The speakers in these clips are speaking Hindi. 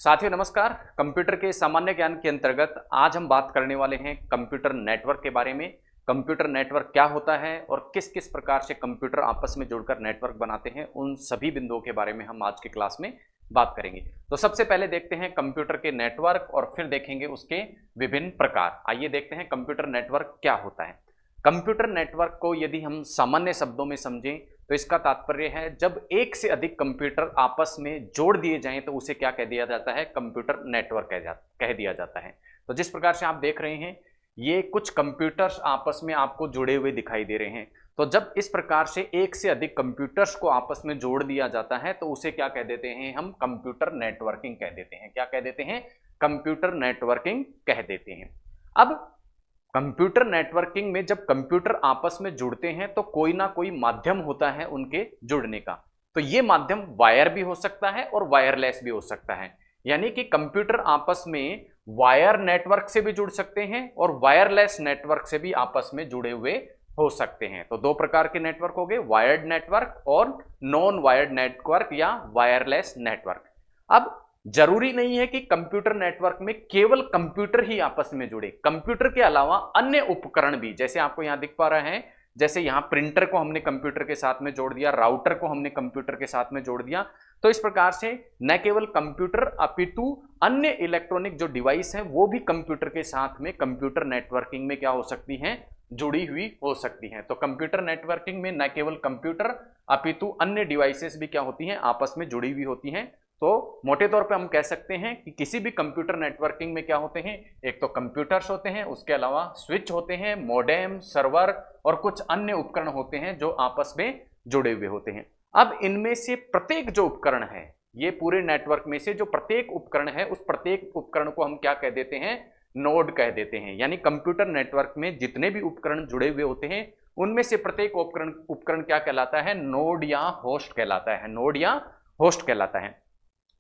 साथियों नमस्कार। कंप्यूटर के सामान्य ज्ञान के अंतर्गत आज हम बात करने वाले हैं कंप्यूटर नेटवर्क के बारे में। कंप्यूटर नेटवर्क क्या होता है और किस किस प्रकार से कंप्यूटर आपस में जुड़कर नेटवर्क बनाते हैं, उन सभी बिंदुओं के बारे में हम आज की क्लास में बात करेंगे। तो सबसे पहले देखते हैं कंप्यूटर के नेटवर्क और फिर देखेंगे उसके विभिन्न प्रकार। आइए देखते हैं कंप्यूटर नेटवर्क क्या होता है। कंप्यूटर नेटवर्क को यदि हम सामान्य शब्दों में समझें तो इसका तात्पर्य है जब एक से अधिक कंप्यूटर आपस में जोड़ दिए जाएं तो उसे क्या कह दिया जाता है, कंप्यूटर नेटवर्क कह दिया जाता है। तो जिस प्रकार से आप देख रहे हैं ये कुछ कंप्यूटर्स आपस में आपको जुड़े हुए दिखाई दे रहे हैं। तो जब इस प्रकार से एक से अधिक कंप्यूटर्स को आपस में जोड़ दिया जाता है तो उसे क्या कह देते हैं, हम कंप्यूटर नेटवर्किंग कह देते हैं। क्या कह देते हैं, कंप्यूटर नेटवर्किंग कह देते हैं। अब कंप्यूटर नेटवर्किंग में जब कंप्यूटर आपस में जुड़ते हैं तो कोई ना कोई माध्यम होता है उनके जुड़ने का। तो ये माध्यम वायर भी हो सकता है और वायरलेस भी हो सकता है। यानी कि कंप्यूटर आपस में वायर नेटवर्क से भी जुड़ सकते हैं और वायरलेस नेटवर्क से भी आपस में जुड़े हुए हो सकते हैं। तो दो प्रकार के नेटवर्क हो गए, वायर्ड नेटवर्क और नॉन वायर्ड नेटवर्क या वायरलेस नेटवर्क। अब जरूरी नहीं है कि कंप्यूटर नेटवर्क में केवल कंप्यूटर ही आपस में जुड़े, कंप्यूटर के अलावा अन्य उपकरण भी, जैसे आपको यहां दिख पा रहे हैं, जैसे यहां प्रिंटर को हमने कंप्यूटर के साथ में जोड़ दिया, राउटर को हमने कंप्यूटर के साथ में जोड़ दिया। तो इस प्रकार से न केवल कंप्यूटर अपितु अन्य इलेक्ट्रॉनिक जो डिवाइस है वो भी कंप्यूटर के साथ में कंप्यूटर नेटवर्किंग में क्या हो सकती हैं, जुड़ी हुई हो सकती हैं। तो कंप्यूटर नेटवर्किंग में न केवल कंप्यूटर अपितु अन्य डिवाइसेस भी क्या होती हैं, आपस में जुड़ी हुई होती हैं। तो मोटे तौर पे हम कह सकते हैं कि किसी भी कंप्यूटर नेटवर्किंग में क्या होते हैं, एक तो कंप्यूटर्स होते हैं, उसके अलावा स्विच होते हैं, मॉडेम, सर्वर और कुछ अन्य उपकरण होते हैं जो आपस में जुड़े हुए होते हैं। अब इनमें से प्रत्येक जो उपकरण है, ये पूरे नेटवर्क में से जो प्रत्येक उपकरण है उस प्रत्येक उपकरण को हम क्या कह देते हैं, नोड कह देते हैं। यानी कंप्यूटर नेटवर्क में जितने भी उपकरण जुड़े हुए होते हैं उनमें से प्रत्येक उपकरण क्या कहलाता है, नोड या होस्ट कहलाता है, नोड या होस्ट कहलाता है।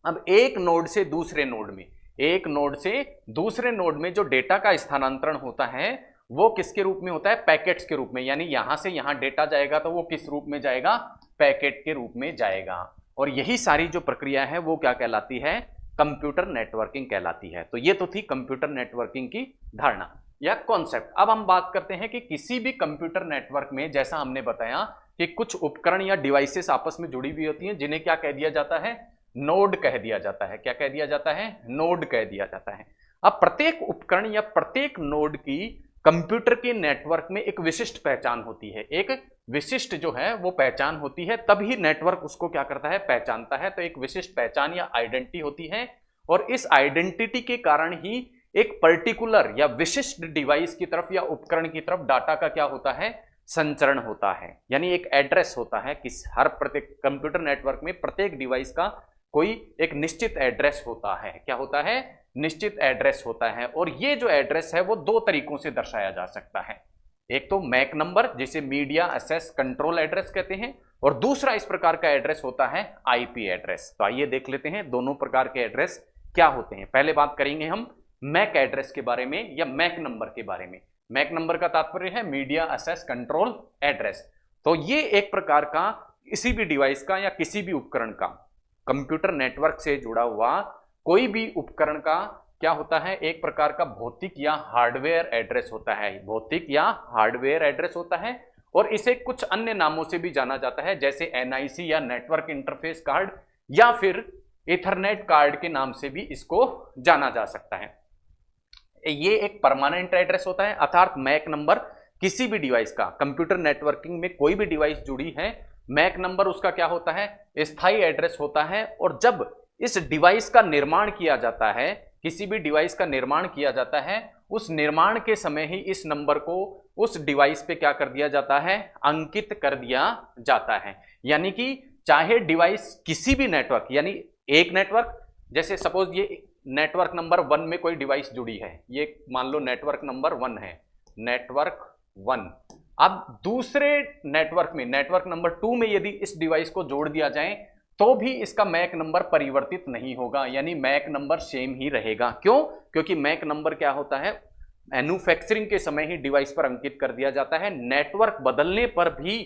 अब एक नोड से दूसरे नोड में, एक नोड से दूसरे नोड में जो डेटा का स्थानांतरण होता है वो किसके रूप में होता है, पैकेट्स के रूप में। यानी यहां से यहां डेटा जाएगा तो वो किस रूप में जाएगा, पैकेट के रूप में जाएगा। और यही सारी जो प्रक्रिया है वो क्या कहलाती है, कंप्यूटर नेटवर्किंग कहलाती है। तो ये तो थी कंप्यूटर नेटवर्किंग की धारणा या कॉन्सेप्ट। अब हम बात करते हैं कि किसी भी कंप्यूटर नेटवर्क में, जैसा हमने बताया कि कुछ उपकरण या डिवाइसेस आपस में जुड़ी हुई होती हैं जिन्हें क्या कह दिया जाता है, नोड कह दिया जाता है। क्या कह दिया जाता है, नोड कह दिया जाता है। अब प्रत्येक उपकरण या प्रत्येक नोड की कंप्यूटर के नेटवर्क में एक विशिष्ट पहचान होती है, एक विशिष्ट जो है वो पहचान होती है, तभी नेटवर्क उसको क्या करता है, पहचानता है। तो एक विशिष्ट पहचान या आइडेंटिटी होती है और इस आइडेंटिटी के कारण ही एक पर्टिकुलर या विशिष्ट डिवाइस की तरफ या उपकरण की तरफ डाटा का क्या होता है, संचरण होता है। यानी एक एड्रेस होता है कि हर प्रत्येक कंप्यूटर नेटवर्क में प्रत्येक डिवाइस का कोई एक निश्चित एड्रेस होता है। क्या होता है, निश्चित एड्रेस होता है। और ये जो एड्रेस है वो दो तरीकों से दर्शाया जा सकता है। एक तो मैक नंबर, जिसे मीडिया एक्सेस कंट्रोल एड्रेस कहते हैं, और दूसरा इस प्रकार का एड्रेस होता है आईपी एड्रेस। तो आइए देख लेते हैं दोनों प्रकार के एड्रेस क्या होते हैं। पहले बात करेंगे हम मैक एड्रेस के बारे में या मैक नंबर के बारे में। मैक नंबर का तात्पर्य है मीडिया एक्सेस कंट्रोल एड्रेस। तो ये एक प्रकार का किसी भी डिवाइस का या किसी भी उपकरण का, कंप्यूटर नेटवर्क से जुड़ा हुआ कोई भी उपकरण का क्या होता है, एक प्रकार का भौतिक या हार्डवेयर एड्रेस होता है। भौतिक या हार्डवेयर एड्रेस होता है और इसे कुछ अन्य नामों से भी जाना जाता है, जैसे एनआईसी या नेटवर्क इंटरफेस कार्ड, या फिर इथरनेट कार्ड के नाम से भी इसको जाना जा सकता है। ये एक परमानेंट एड्रेस होता है, अर्थात मैक नंबर किसी भी डिवाइस का, कंप्यूटर नेटवर्किंग में कोई भी डिवाइस जुड़ी है, मैक नंबर उसका क्या होता है, स्थायी एड्रेस होता है। और जब इस डिवाइस का निर्माण किया जाता है, किसी भी डिवाइस का निर्माण किया जाता है, उस निर्माण के समय ही इस नंबर को उस डिवाइस पे क्या कर दिया जाता है, अंकित कर दिया जाता है। यानी कि चाहे डिवाइस किसी भी नेटवर्क, यानी एक नेटवर्क, जैसे सपोज ये नेटवर्क नंबर 1 में कोई डिवाइस जुड़ी है, ये मान लो नेटवर्क नंबर 1 है, नेटवर्क 1। अब दूसरे नेटवर्क में, नेटवर्क नंबर 2 में यदि इस डिवाइस को जोड़ दिया जाए तो भी इसका मैक नंबर परिवर्तित नहीं होगा, यानी मैक नंबर सेम ही रहेगा। क्यों? क्योंकि मैक नंबर क्या होता है, मैन्युफैक्चरिंग के समय ही डिवाइस पर अंकित कर दिया जाता है। नेटवर्क बदलने पर भी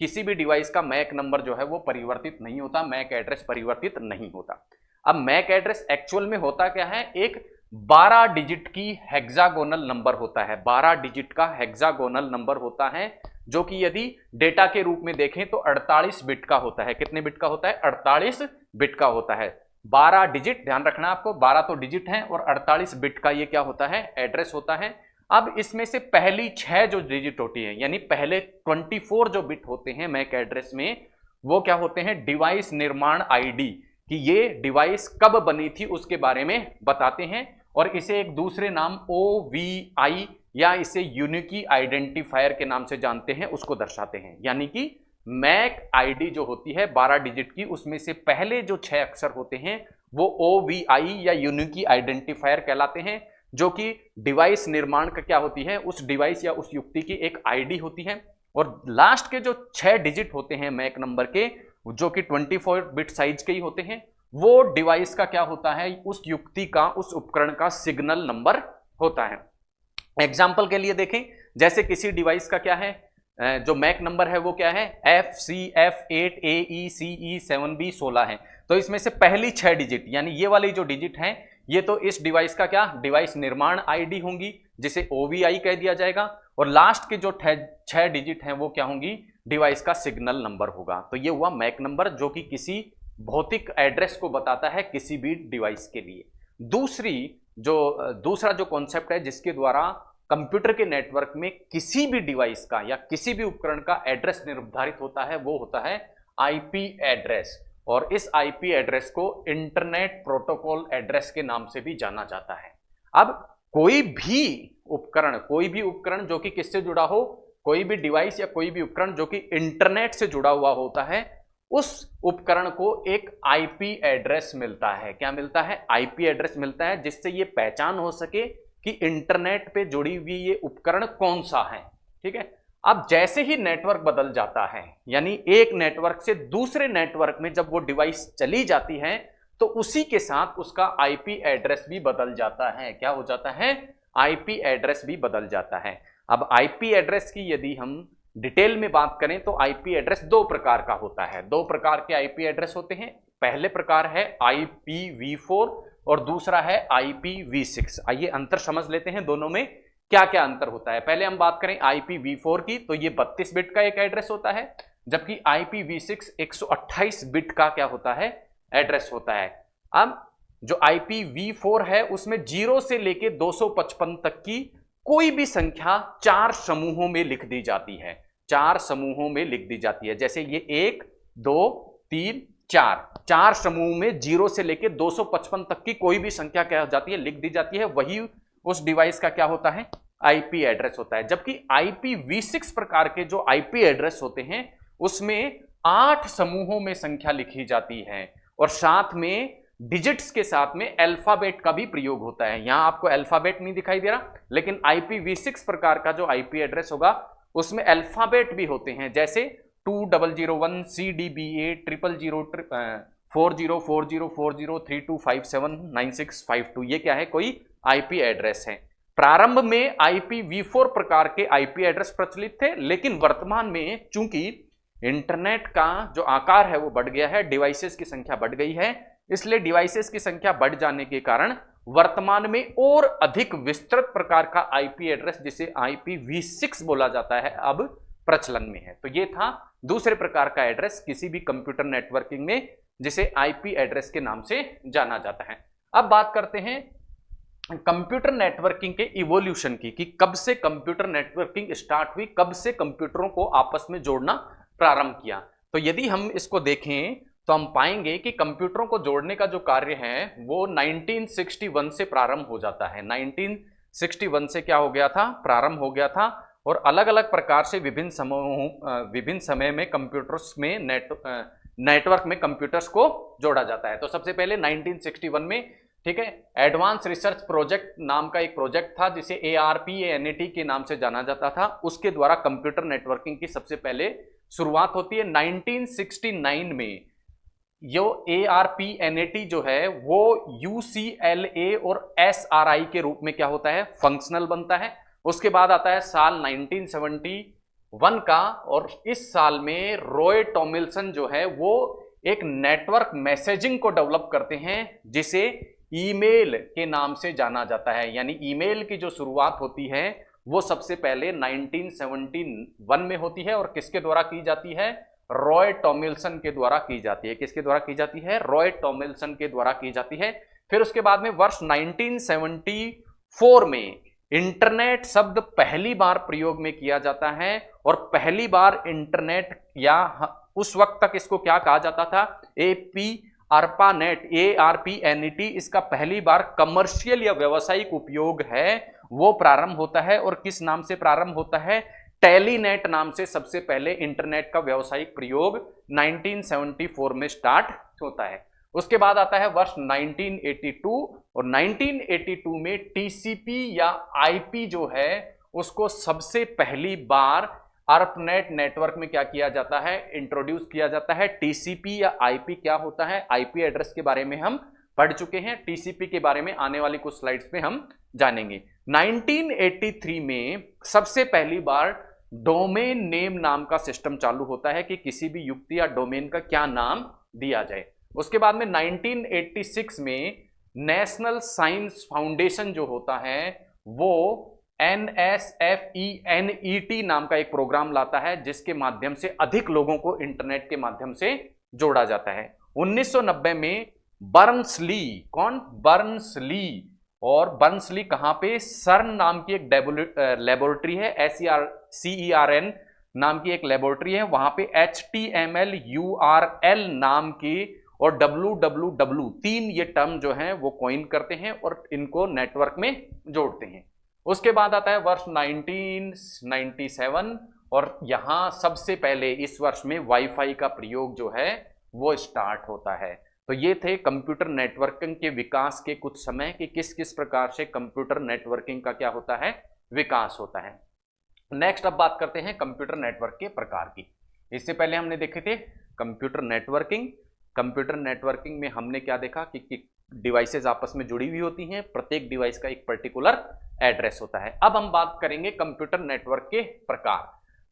किसी भी डिवाइस का मैक नंबर जो है वो परिवर्तित नहीं होता, मैक एड्रेस परिवर्तित नहीं होता। अब मैक एड्रेस एक्चुअल में होता क्या है, एक 12 डिजिट की हेक्सागोनल नंबर होता है, 12 डिजिट का हेक्सागोनल नंबर होता है, जो कि यदि डेटा के रूप में देखें तो 48 बिट का होता है। कितने बिट का होता है? 48 बिट का होता है। 12 डिजिट, ध्यान रखना आपको, 12 तो डिजिट हैं और 48 बिट का ये क्या होता है? एड्रेस होता है। अब इसमें से पहली 6 जो डिजिट होती है, यानी पहले 24 जो बिट होते हैं मैक एड्रेस में, वो क्या होते हैं? डिवाइस निर्माण आईडी, कि ये डिवाइस कब बनी थी उसके बारे में बताते हैं, और इसे एक दूसरे नाम OVI या इसे यूनिकी आइडेंटिफायर के नाम से जानते हैं, उसको दर्शाते हैं। यानी कि मैक आईडी जो होती है 12 डिजिट की, उसमें से पहले जो 6 अक्षर होते हैं वो OVI या यूनिकी आइडेंटिफायर कहलाते हैं, जो कि डिवाइस निर्माण का क्या होती है? उस डिवाइस या उस युक्ति की एक आईडी होती है। और लास्ट के जो 6 डिजिट होते हैं मैक नंबर के, जो कि 24 बिट साइज के ही होते हैं, वो डिवाइस का क्या होता है? उस युक्ति का, उस उपकरण का सिग्नल नंबर होता है। एग्जाम्पल के लिए देखें, जैसे किसी डिवाइस का क्या है, जो मैक नंबर है वो क्या है? FCF8AECE7B16 है। तो इसमें से पहली 6 डिजिट, यानी ये वाली जो डिजिट है, ये तो इस डिवाइस का क्या? डिवाइस निर्माण आईडी होंगी, जिसे OVI कह दिया जाएगा, और लास्ट के जो 6 डिजिट हैं वो क्या होंगी? डिवाइस का सिग्नल नंबर होगा। तो ये हुआ मैक नंबर, जो कि किसी भौतिक एड्रेस को बताता है किसी भी डिवाइस के लिए। दूसरा जो कॉन्सेप्ट है जिसके द्वारा कंप्यूटर के नेटवर्क में किसी भी डिवाइस का या किसी भी उपकरण का एड्रेस निर्धारित होता है, वो होता है आईपी एड्रेस। और इस आईपी एड्रेस को इंटरनेट प्रोटोकॉल एड्रेस के नाम से भी जाना जाता है। अब कोई भी उपकरण जो कि किससे जुड़ा हो, कोई भी डिवाइस या कोई भी उपकरण जो कि इंटरनेट से जुड़ा हुआ होता है, उस उपकरण को एक आईपी एड्रेस मिलता है। क्या मिलता है? आईपी एड्रेस मिलता है, जिससे ये पहचान हो सके कि इंटरनेट पे जुड़ी हुई ये उपकरण कौन सा है। ठीक है। अब जैसे ही नेटवर्क बदल जाता है, यानी एक नेटवर्क से दूसरे नेटवर्क में जब वो डिवाइस चली जाती है, तो उसी के साथ उसका आईपी एड्रेस भी बदल जाता है। क्या हो जाता है? आईपी एड्रेस भी बदल जाता है। अब आईपी एड्रेस की यदि हम डिटेल में बात करें तो आईपी एड्रेस 2 प्रकार का होता है। 2 प्रकार के आईपी एड्रेस होते हैं। पहले प्रकार है IPv4 और दूसरा है IPv6। आइए अंतर समझ लेते हैं, दोनों में क्या क्या अंतर होता है। पहले हम बात करें IPv4 की, तो ये 32 बिट का एक एड्रेस होता है, जबकि IPv6 128 बिट का क्या होता है? एड्रेस होता है। अब जो IPv4 है उसमें 0 से लेके 255 तक की कोई भी संख्या 4 समूहों में लिख दी जाती है। 4 समूहों में लिख दी जाती है। जैसे ये 1 2 3 4 समूह में 0 से लेके 255 तक की कोई भी संख्या क्या हो जाती है? लिख दी जाती है। वही उस डिवाइस का क्या होता है? आईपी एड्रेस होता है। जबकि IPv6 प्रकार के जो आईपी एड्रेस होते हैं उसमें 8 समूहों में संख्या लिखी जाती है, और साथ में डिजिट्स के साथ में अल्फाबेट का भी प्रयोग होता है। यहां आपको अल्फाबेट नहीं दिखाई दे रहा, लेकिन IPv6 प्रकार का जो आईपी एड्रेस होगा उसमें अल्फाबेट भी होते हैं, जैसे 2001 CDBA 000 40404032579652। ये क्या है? कोई आईपी एड्रेस है। प्रारंभ में IPv4 प्रकार के आईपी एड्रेस प्रचलित थे, लेकिन वर्तमान में चूंकि इंटरनेट का जो आकार है वो बढ़ गया है, डिवाइसेस की संख्या बढ़ गई है, इसलिए डिवाइसेस की संख्या बढ़ जाने के कारण वर्तमान में और अधिक विस्तृत प्रकार का आईपी एड्रेस, जिसे IPv6 बोला जाता है, अब प्रचलन में है। तो ये था दूसरे प्रकार का एड्रेस किसी भी कंप्यूटर नेटवर्किंग में, जिसे आईपी एड्रेस के नाम से जाना जाता है। अब बात करते हैं कंप्यूटर नेटवर्किंग के इवोल्यूशन की, कि कब से कंप्यूटर नेटवर्किंग स्टार्ट हुई, कब से कंप्यूटरों को आपस में जोड़ना प्रारंभ किया। तो यदि हम इसको देखें तो हम पाएंगे कि कंप्यूटरों को जोड़ने का जो कार्य है वो 1961 से प्रारंभ हो जाता है। 1961 से क्या हो गया था? प्रारंभ हो गया था, और अलग अलग प्रकार से विभिन्न समय में कंप्यूटर्स में नेटवर्क में कंप्यूटर्स को जोड़ा जाता है। तो सबसे पहले 1961 में, ठीक है, एडवांस रिसर्च प्रोजेक्ट नाम का एक प्रोजेक्ट था, जिसे ARPANET के नाम से जाना जाता था। उसके द्वारा कंप्यूटर नेटवर्किंग की सबसे पहले शुरुआत होती है। 1969 में यो ARPANET जो है वो UCLA और SRI के रूप में क्या होता है? फंक्शनल बनता है। उसके बाद आता है साल 1971 का, और इस साल में रॉय टॉमिल्सन जो है वो एक नेटवर्क मैसेजिंग को डेवलप करते हैं जिसे ईमेल के नाम से जाना जाता है। यानी ईमेल की जो शुरुआत होती है वो सबसे पहले 1971 में होती है और किसके द्वारा की जाती है? रॉय टॉमिल्सन के द्वारा की जाती है। किसके द्वारा की जाती है? रॉय टॉमिल्सन के द्वारा की जाती है। फिर उसके बाद में वर्ष 1974 में इंटरनेट शब्द पहली बार प्रयोग में किया जाता है और पहली बार इंटरनेट या उस वक्त तक इसको क्या कहा जाता था? ARPANET, ARPANET, इसका पहली बार कमर्शियल या व्यावसायिक उपयोग है वो प्रारंभ होता है। और किस नाम से प्रारंभ होता है? टेलीनेट नाम से सबसे पहले इंटरनेट का व्यावसायिक प्रयोग 1974 में स्टार्ट होता है। उसके बाद आता है वर्ष 1982 और 1982 में टीसीपी या आईपी जो है उसको सबसे पहली बार ARPANET नेटवर्क में क्या किया जाता है? इंट्रोड्यूस किया जाता है। टीसीपी या आईपी क्या होता है? आईपी एड्रेस के बारे में हम पढ़ चुके हैं। टीसीपी के बारे में आने वाली कुछ स्लाइड्स में हम जानेंगे। 1983 में सबसे पहली बार डोमेन नेम नाम का सिस्टम चालू होता है कि किसी भी युक्ति या डोमेन का क्या नाम दिया जाए। उसके बाद में 1986 में नेशनल साइंस फाउंडेशन जो होता है वो NSFENET नाम का एक प्रोग्राम लाता है जिसके माध्यम से अधिक लोगों को इंटरनेट के माध्यम से जोड़ा जाता है। 1990 में बर्न्सली, कौन? बर्न्सली। और बर्न्सली कहां पे? सर्न नाम की एक लेबोरेटरी है, CERN नाम की एक लेबोरेटरी है, वहां पे HTML URL नाम की और www 3 ये टर्म जो है वो कॉइन करते हैं और इनको नेटवर्क में जोड़ते हैं। उसके बाद आता है वर्ष 1997 और यहां सबसे पहले इस वर्ष में वाईफाई का प्रयोग जो है वो स्टार्ट होता है। तो ये थे कंप्यूटर नेटवर्किंग के विकास के कुछ समय कि किस किस प्रकार से कंप्यूटर नेटवर्किंग का क्या होता है? विकास होता है। नेक्स्ट अब बात करते हैं कंप्यूटर नेटवर्क के प्रकार की। इससे पहले हमने देखे थे कंप्यूटर नेटवर्किंग। कंप्यूटर नेटवर्किंग में हमने क्या देखा कि डिवाइसेज आपस में जुड़ी हुई होती हैं, प्रत्येक डिवाइस का एक पर्टिकुलर एड्रेस होता है। अब हम बात करेंगे कंप्यूटर नेटवर्क के प्रकार।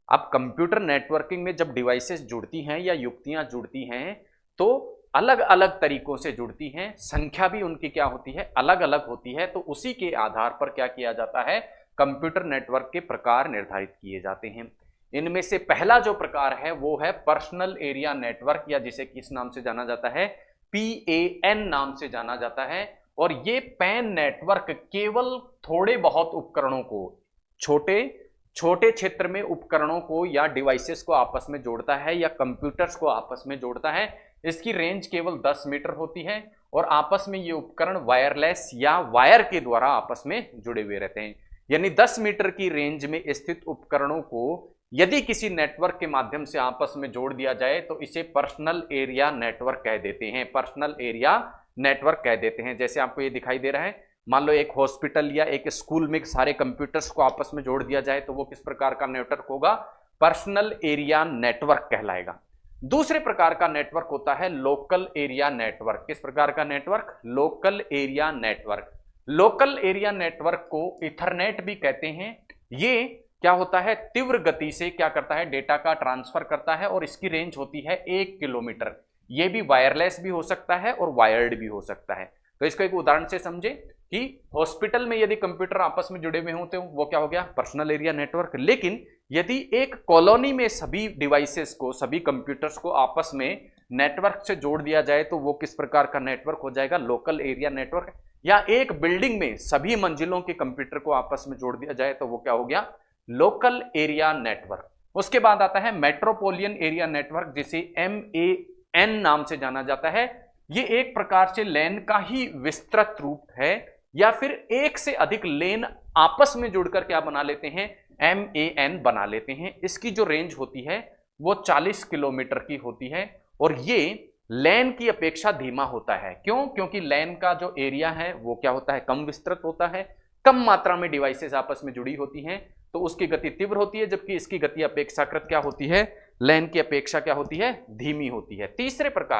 अब कंप्यूटर नेटवर्किंग में जब डिवाइसेस जुड़ती हैं या युक्तियां जुड़ती हैं तो अलग अलग तरीकों से जुड़ती हैं, संख्या भी उनकी क्या होती है? अलग अलग होती है। तो उसी के आधार पर क्या किया जाता है? कंप्यूटर नेटवर्क के प्रकार निर्धारित किए जाते हैं। इनमें से पहला जो प्रकार है वो है पर्सनल एरिया नेटवर्क या जिसे किस नाम से जाना जाता है? PAN नाम से जाना जाता है। और ये पैन नेटवर्क केवल थोड़े बहुत उपकरणों को, छोटे क्षेत्र में उपकरणों को या डिवाइसेस को आपस में जोड़ता है या कंप्यूटर्स को आपस में जोड़ता है। इसकी रेंज केवल 10 मीटर होती है और आपस में ये उपकरण वायरलेस या वायर के द्वारा आपस में जुड़े हुए रहते हैं। यानी 10 मीटर की रेंज में स्थित उपकरणों को यदि किसी नेटवर्क के माध्यम से आपस में जोड़ दिया जाए तो इसे पर्सनल एरिया नेटवर्क कह देते हैं। पर्सनल एरिया नेटवर्क कह देते हैं। जैसे आपको ये दिखाई दे रहा है, मान लो एक हॉस्पिटल या एक स्कूल में सारे कंप्यूटर्स को आपस में जोड़ दिया जाए तो वो किस प्रकार का नेटवर्क होगा? पर्सनल एरिया नेटवर्क कहलाएगा। दूसरे प्रकार का नेटवर्क होता है लोकल एरिया नेटवर्क। किस प्रकार का network? Local area network. Local area network को इथरनेट भी कहते हैं। ये क्या होता है? तीव्र गति से क्या करता है? डेटा का ट्रांसफर करता है और इसकी रेंज होती है 1 किलोमीटर। ये भी वायरलेस भी हो सकता है और वायर्ड भी हो सकता है। तो इसको एक उदाहरण से समझे कि हॉस्पिटल में यदि कंप्यूटर आपस में जुड़े हुए होते हो वो क्या हो गया? Personal area network. लेकिन यदि एक कॉलोनी में सभी डिवाइसेस को, सभी कंप्यूटर्स को आपस में नेटवर्क से जोड़ दिया जाए तो वो किस प्रकार का नेटवर्क हो जाएगा? Local area network. या एक बिल्डिंग में सभी मंजिलों के कंप्यूटर को आपस में जोड़ दिया जाए तो वो क्या हो गया? Local area network. उसके बाद आता है मेट्रोपोलियन एरिया नेटवर्क जिसे MAN नाम से जाना जाता है। ये एक प्रकार से लैन का ही विस्तृत रूप है या फिर एक से अधिक लेन आपस में जुड़कर क्या बना लेते हैं? MAN बना लेते हैं। इसकी जो रेंज होती है वो 40 किलोमीटर की होती है और ये लैन की अपेक्षा धीमा होता है। क्यों? क्योंकि लैन का जो एरिया है वो क्या होता है? कम विस्तृत होता है, कम मात्रा में डिवाइसेस आपस में जुड़ी होती हैं तो उसकी गति तीव्र होती है, जबकि इसकी गति अपेक्षाकृत क्या होती है? लैन की अपेक्षा क्या होती है? धीमी होती है।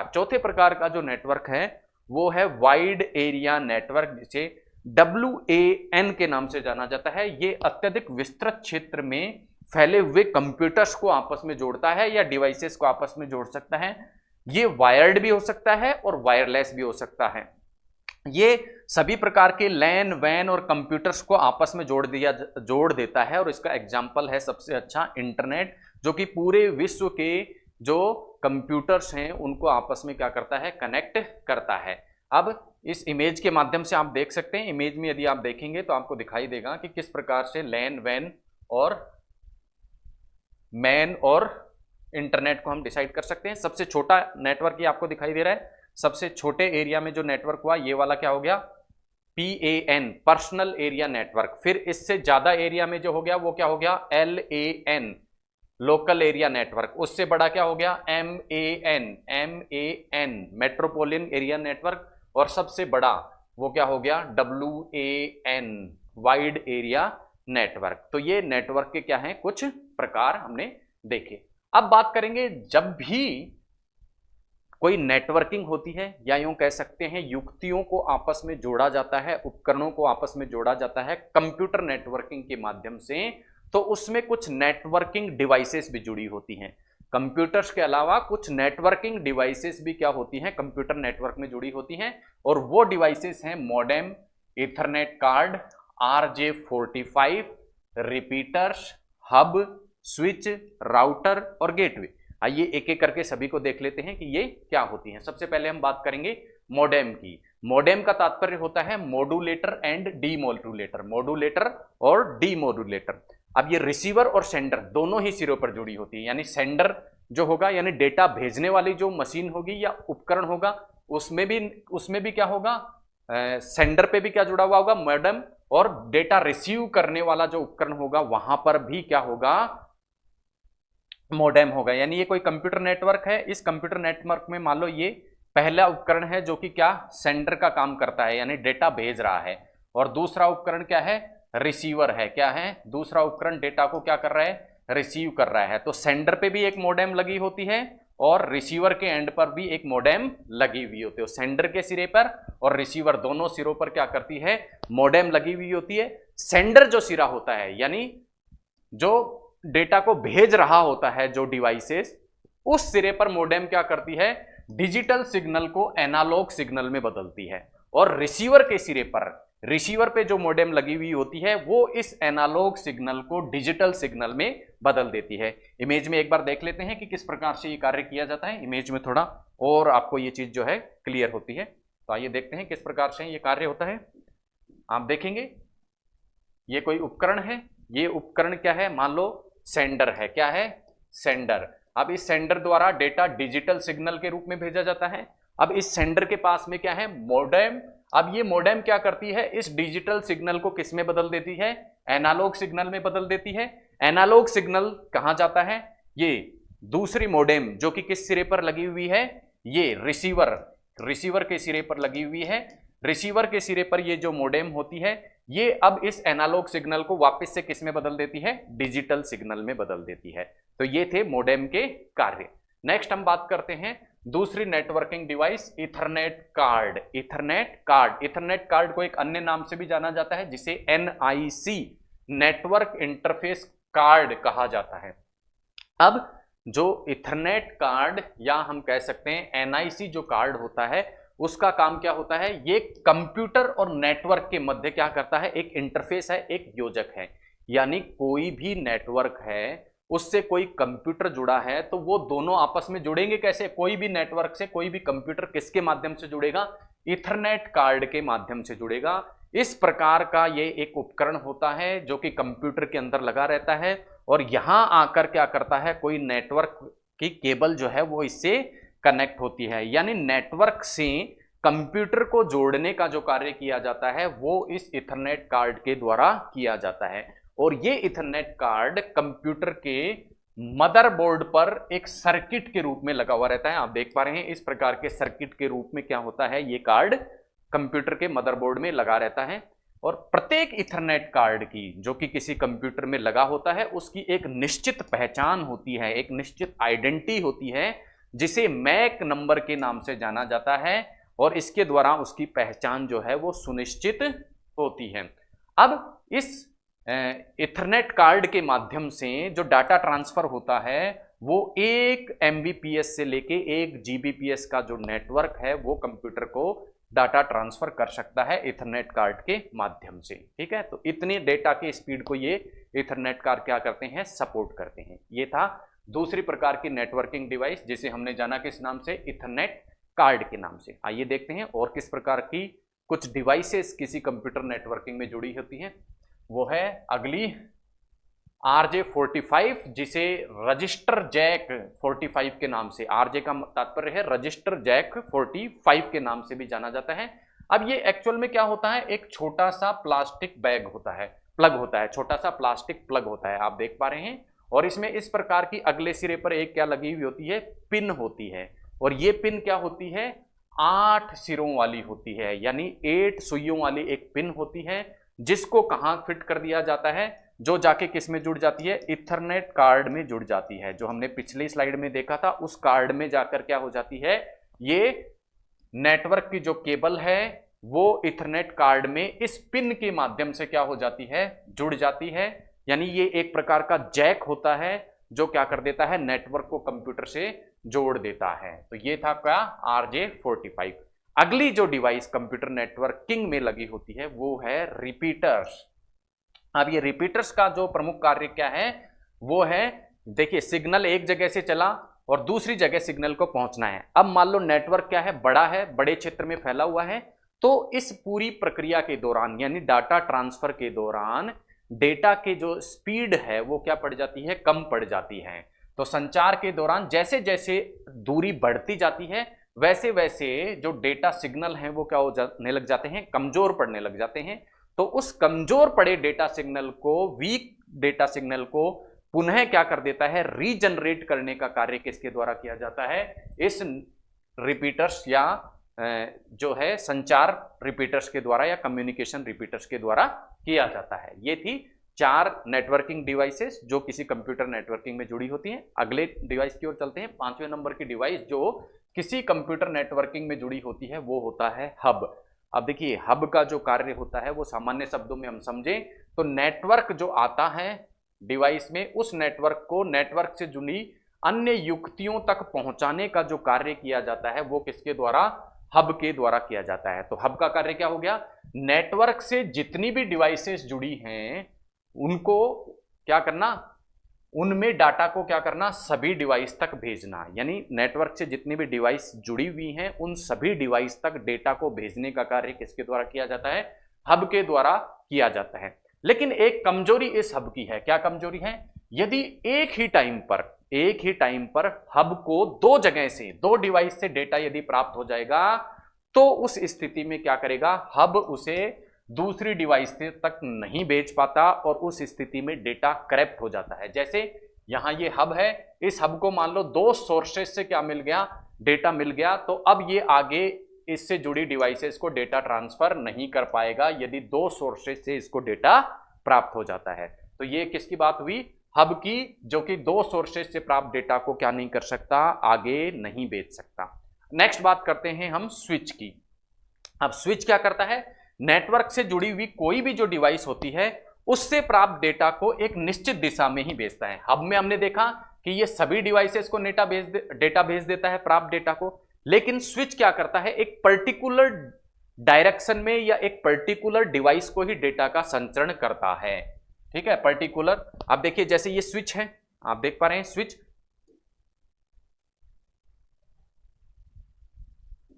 चौथे प्रकार का जो नेटवर्क है वो है वाइड एरिया नेटवर्क जिसे WAN के नाम से जाना जाता है। ये अत्यधिक विस्तृत क्षेत्र में फैले हुए कंप्यूटर्स को आपस में जोड़ता है या डिवाइसेस को आपस में जोड़ सकता है। ये वायर्ड भी हो सकता है और वायरलेस भी हो सकता है। ये सभी प्रकार के लैन वैन और कंप्यूटर्स को आपस में जोड़ देता है, और इसका एग्जाम्पल है सबसे अच्छा इंटरनेट, जो कि पूरे विश्व के जो कंप्यूटर्स हैं उनको आपस में क्या करता है, कनेक्ट करता है। अब इस इमेज के माध्यम से आप देख सकते हैं, इमेज में यदि आप देखेंगे तो आपको दिखाई देगा कि किस प्रकार से लैन वैन और मैन और इंटरनेट को हम डिसाइड कर सकते हैं। सबसे छोटा नेटवर्क ये आपको दिखाई दे रहा है, सबसे छोटे एरिया में जो नेटवर्क हुआ ये वाला क्या हो गया, PAN, पर्सनल एरिया नेटवर्क। फिर इससे ज्यादा एरिया में जो हो गया वो क्या हो गया, LAN, लोकल एरिया नेटवर्क। उससे बड़ा क्या हो गया, MAN, मेट्रोपोलियन एरिया नेटवर्क। और सबसे बड़ा वो क्या हो गया, WAN, वाइड एरिया नेटवर्क। तो ये नेटवर्क के क्या हैं, कुछ प्रकार हमने देखे। अब बात करेंगे, जब भी कोई नेटवर्किंग होती है, या यूं कह सकते हैं युक्तियों को आपस में जोड़ा जाता है, उपकरणों को आपस में जोड़ा जाता है कंप्यूटर नेटवर्किंग के माध्यम से, तो उसमें कुछ नेटवर्किंग डिवाइसेस भी जुड़ी होती हैं। कंप्यूटर्स के अलावा कुछ नेटवर्किंग डिवाइसेस भी क्या होती हैं, कंप्यूटर नेटवर्क में जुड़ी होती हैं। और वो डिवाइसेस हैं modem, Ethernet card, RJ45, repeaters, hub, switch, router और गेटवे। आइए एक एक करके सभी को देख लेते हैं कि ये क्या होती हैं। सबसे पहले हम बात करेंगे मॉडेम की। मॉडेम का तात्पर्य होता है मॉड्यूलेटर एंड डीमॉड्यूलेटर, मॉड्यूलेटर और डीमॉड्यूलेटर। अब ये रिसीवर और सेंडर दोनों ही सिरों पर जुड़ी होती है, यानी सेंडर जो होगा, यानी डेटा भेजने वाली जो मशीन होगी या उपकरण होगा, उसमें भी क्या होगा, सेंडर पे भी क्या जुड़ा हुआ होगा, मॉडेम। और डेटा रिसीव करने वाला जो उपकरण होगा वहां पर भी क्या होगा, मॉडेम होगा। यानी ये कोई कंप्यूटर नेटवर्क है। इस कंप्यूटर नेटवर्क में मान लो ये पहला उपकरण है जो कि क्या, सेंडर का काम करता है, यानी डेटा भेज रहा है। और दूसरा उपकरण क्या है, रिसीवर है। क्या है, दूसरा उपकरण डेटा को क्या कर रहा है, रिसीव कर रहा है। तो सेंडर पे भी एक मॉडेम लगी होती है और रिसीवर के एंड पर भी एक मॉडेम लगी हुई होती है। सेंडर के सिरे पर और रिसीवर दोनों सिरों पर क्या करती है, मॉडेम लगी हुई होती है। सेंडर जो सिरा होता है, यानी जो डेटा को भेज रहा होता है जो डिवाइसेस, उस सिरे पर मॉडेम क्या करती है, डिजिटल सिग्नल को एनालॉग सिग्नल में बदलती है। और रिसीवर के सिरे पर, रिसीवर पे जो मॉडेम लगी हुई होती है वो इस एनालॉग सिग्नल को डिजिटल सिग्नल में बदल देती है। इमेज में एक बार देख लेते हैं कि किस प्रकार से ये कार्य किया जाता है। इमेज में थोड़ा और आपको ये चीज जो है क्लियर होती है। तो आइए देखते हैं किस प्रकार से ये कार्य होता है। आप देखेंगे ये कोई उपकरण है, ये उपकरण क्या है, मान लो सेंडर है। क्या है, सेंडर। अब इस सेंडर द्वारा डेटा डिजिटल सिग्नल के रूप में भेजा जाता है। अब इस सेंडर के पास में क्या है, मॉडेम। अब ये मॉडेम क्या करती है, इस डिजिटल सिग्नल को किस में बदल देती है, एनालॉग सिग्नल में बदल देती है। एनालॉग सिग्नल कहां जाता है, ये दूसरी मॉडेम जो कि किस सिरे पर लगी हुई है, ये रिसीवर, रिसीवर के सिरे पर लगी हुई है। रिसीवर के सिरे पर ये जो मॉडेम होती है, ये अब इस एनालॉग सिग्नल को वापस से किस में बदल देती है, डिजिटल सिग्नल में बदल देती है। तो ये थे मॉडेम के कार्य। नेक्स्ट हम बात करते हैं दूसरी networking device, Ethernet card. Ethernet card, Ethernet card को एक अन्य नाम से भी जाना जाता है जिसे NIC, नेटवर्क इंटरफेस कार्ड कहा जाता है। अब जो इथरनेट कार्ड या हम कह सकते हैं NIC जो कार्ड होता है, उसका काम क्या होता है, ये कंप्यूटर और नेटवर्क के मध्य क्या करता है, एक इंटरफेस है, एक योजक है। यानी कोई भी नेटवर्क है, उससे कोई कंप्यूटर जुड़ा है, तो वो दोनों आपस में जुड़ेंगे कैसे, कोई भी नेटवर्क से कोई भी कंप्यूटर किसके माध्यम से जुड़ेगा, इथरनेट कार्ड के माध्यम से जुड़ेगा। इस प्रकार का ये एक उपकरण होता है जो कि कंप्यूटर के अंदर लगा रहता है, और यहां आकर क्या करता है, कोई नेटवर्क की केबल जो है वो इससे कनेक्ट होती है। यानी नेटवर्क से कंप्यूटर को जोड़ने का जो कार्य किया जाता है वो इस इथरनेट कार्ड के द्वारा किया जाता है। और ये इथरनेट कार्ड कंप्यूटर के मदरबोर्ड पर एक सर्किट के रूप में लगा हुआ रहता है। आप देख पा रहे हैं इस प्रकार के सर्किट के रूप में क्या होता है, ये कार्ड कंप्यूटर के मदरबोर्ड में लगा रहता है। और प्रत्येक इथरनेट कार्ड की जो कि किसी कंप्यूटर में लगा होता है, उसकी एक निश्चित पहचान होती है, एक निश्चित आइडेंटिटी होती है, जिसे मैक नंबर के नाम से जाना जाता है। और इसके द्वारा उसकी पहचान जो है वो सुनिश्चित होती है। अब इस इथरनेट कार्ड के माध्यम से जो डाटा ट्रांसफर होता है वो 1 MBps से लेके 1 GBps का जो नेटवर्क है वो कंप्यूटर को डाटा ट्रांसफर कर सकता है इथरनेट कार्ड के माध्यम से। ठीक है, तो इतनी डेटा की स्पीड को ये इथरनेट कार्ड क्या करते हैं, सपोर्ट करते हैं। ये था दूसरी प्रकार की नेटवर्किंग डिवाइस जिसे हमने जाना किस नाम से, इथरनेट कार्ड के नाम से। आइए देखते हैं और किस प्रकार की कुछ डिवाइसेस किसी कंप्यूटर नेटवर्किंग में जुड़ी होती हैं। वो है अगली RJ45, जिसे रजिस्टर जैक 45 के नाम से, RJ का तात्पर्य है रजिस्टर जैक 45 के नाम से भी जाना जाता है। अब ये एक्चुअल में क्या होता है, एक छोटा सा प्लास्टिक बैग होता है, प्लग होता है, छोटा सा प्लास्टिक प्लग होता है, आप देख पा रहे हैं। और इसमें इस प्रकार की अगले सिरे पर एक क्या लगी हुई होती है, पिन होती है। और ये पिन क्या होती है, 8 सिरों वाली होती है, यानी 8 सुइयों वाली एक पिन होती है, जिसको कहां फिट कर दिया जाता है, जो जाके किस में जुड़ जाती है, इथरनेट कार्ड में जुड़ जाती है। जो हमने पिछली स्लाइड में देखा था उस कार्ड में जाकर क्या हो जाती है, ये नेटवर्क की जो केबल है वो इथरनेट कार्ड में इस पिन के माध्यम से क्या हो जाती है, जुड़ जाती है। यानी ये एक प्रकार का जैक होता है जो क्या कर देता है, नेटवर्क को कंप्यूटर से जोड़ देता है। तो ये था क्या, RJ45। अगली जो डिवाइस कंप्यूटर नेटवर्किंग में लगी होती है वो है रिपीटर्स। अब ये रिपीटर्स का जो प्रमुख कार्य क्या है, वो है, देखिए सिग्नल एक जगह से चला और दूसरी जगह सिग्नल को पहुंचना है। अब मान लो नेटवर्क क्या है, बड़ा है, बड़े क्षेत्र में फैला हुआ है, तो इस पूरी प्रक्रिया के दौरान यानी डाटा ट्रांसफर के दौरान डेटा के जो स्पीड है वो क्या पड़ जाती है, कम पड़ जाती है। तो संचार के दौरान जैसे जैसे दूरी बढ़ती जाती है वैसे वैसे जो डेटा सिग्नल हैं वो क्या होने लग जाते हैं, कमजोर पड़ने लग जाते हैं। तो उस कमजोर पड़े डेटा सिग्नल को, वीक डेटा सिग्नल को पुनः क्या कर देता है, रीजनरेट करने का कार्य किसके द्वारा किया जाता है, इस रिपीटर्स या जो है संचार रिपीटर्स के द्वारा या कम्युनिकेशन रिपीटर्स के द्वारा किया जाता है। ये थी 4 नेटवर्किंग डिवाइसेस जो किसी कंप्यूटर नेटवर्किंग में जुड़ी होती हैं। अगले डिवाइस की ओर चलते हैं। 5वें नंबर की डिवाइस जो किसी कंप्यूटर नेटवर्किंग में जुड़ी होती है वो होता है हब। अब देखिए हब का जो कार्य होता है वो सामान्य शब्दों में हम समझें तो नेटवर्क जो आता है डिवाइस में, उस नेटवर्क को नेटवर्क से जुड़ी अन्य युक्तियों तक पहुंचाने का जो कार्य किया जाता है वो किसके द्वारा, हब के द्वारा किया जाता है। तो हब का कार्य क्या हो गया, नेटवर्क से जितनी भी डिवाइसेस जुड़ी हैं उनको क्या करना, उनमें डाटा को क्या करना, सभी डिवाइस तक भेजना। यानी नेटवर्क से जितनी भी डिवाइस जुड़ी हुई हैं उन सभी डिवाइस तक डेटा को भेजने का कार्य किसके द्वारा किया जाता है, हब के द्वारा किया जाता है। लेकिन एक कमजोरी इस हब की है। क्या कमजोरी है, यदि एक ही टाइम पर हब को 2 जगह से, 2 डिवाइस से डेटा यदि प्राप्त हो जाएगा तो उस स्थिति में क्या करेगा, हब उसे दूसरी डिवाइस तक नहीं भेज पाता और उस स्थिति में डेटा करप्ट हो जाता है। जैसे यहां ये हब है, इस हब को मान लो 2 सोर्सेस से क्या मिल गया, डेटा मिल गया, तो अब ये आगे इससे जुड़ी डिवाइसेस को डेटा ट्रांसफर नहीं कर पाएगा यदि 2 सोर्सेस से इसको डेटा प्राप्त हो जाता है। तो ये किसकी बात हुई, हब की, जो कि 2 सोर्सेस से प्राप्त डेटा को क्या नहीं कर सकता, आगे नहीं भेज सकता। नेक्स्ट बात करते हैं हम स्विच की। अब स्विच क्या करता है, नेटवर्क से जुड़ी हुई कोई भी जो डिवाइस होती है उससे प्राप्त डेटा को एक निश्चित दिशा में ही भेजता है। हब में हमने देखा कि ये सभी डिवाइसेस को डेटा भेज देता है, प्राप्त डेटा को। लेकिन स्विच क्या करता है, एक पर्टिकुलर डायरेक्शन में या एक पर्टिकुलर डिवाइस को ही डेटा का संचरण करता है। ठीक है, पर्टिकुलर। अब देखिए जैसे ये स्विच है, आप देख पा रहे हैं स्विच,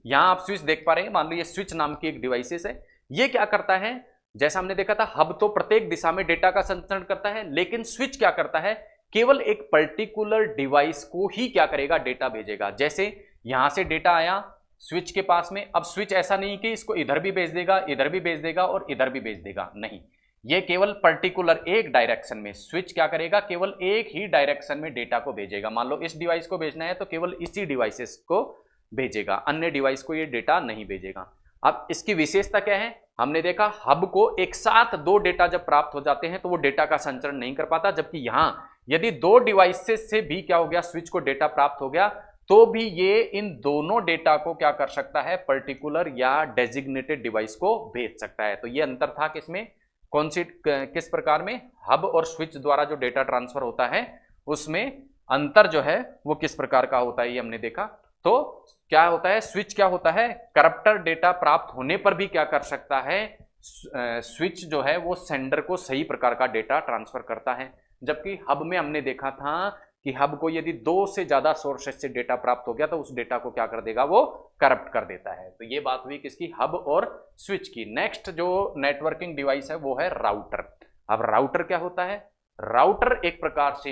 यहां आप स्विच देख पा रहे हैं। मान लो ये स्विच नाम की एक डिवाइसेस है। ये क्या करता है, जैसा हमने देखा था हब तो प्रत्येक दिशा में डेटा का संचरण करता है, लेकिन स्विच क्या करता है, केवल एक पर्टिकुलर डिवाइस को ही क्या करेगा, डेटा भेजेगा। जैसे यहां से डेटा आया स्विच के पास में, अब स्विच ऐसा नहीं कि इसको इधर भी भेज देगा, इधर भी भेज देगा और इधर भी भेज देगा, नहीं, ये केवल पर्टिकुलर एक डायरेक्शन में स्विच क्या करेगा, केवल एक ही डायरेक्शन में डेटा को भेजेगा। मान लो इस डिवाइस को भेजना है तो केवल इसी डिवाइसेस को भेजेगा, अन्य डिवाइस को ये डेटा नहीं भेजेगा। अब इसकी विशेषता क्या है, हमने देखा हब को एक साथ 2 डेटा जब प्राप्त हो जाते हैं तो वो डेटा का संचरण नहीं कर पाता, जबकि यहां यदि 2 डिवाइसेस से भी क्या हो गया, स्विच को डेटा प्राप्त हो गया, तो भी ये इन दोनों डेटा को क्या कर सकता है, पर्टिकुलर या डेजिग्नेटेड डिवाइस को भेज सकता है। तो ये अंतर था किसमें, किस प्रकार में, हब और स्विच द्वारा जो डेटा ट्रांसफर होता है उसमें अंतर जो है वो किस प्रकार का होता है ये हमने देखा। तो क्या होता है, स्विच क्या होता है, करप्टर डेटा प्राप्त होने पर भी क्या कर सकता है, स्विच जो है वो सेंडर को सही प्रकार का डेटा ट्रांसफर करता है। जबकि हब में हमने देखा था कि हब को यदि 2 से ज्यादा सोर्सेस से डेटा प्राप्त हो गया तो उस डेटा को क्या कर देगा, वो करप्ट कर देता है। तो ये बात हुई किसकी, हब और स्विच की। नेक्स्ट जो नेटवर्किंग डिवाइस है वो है राउटर। अब राउटर क्या होता है, राउटर एक प्रकार से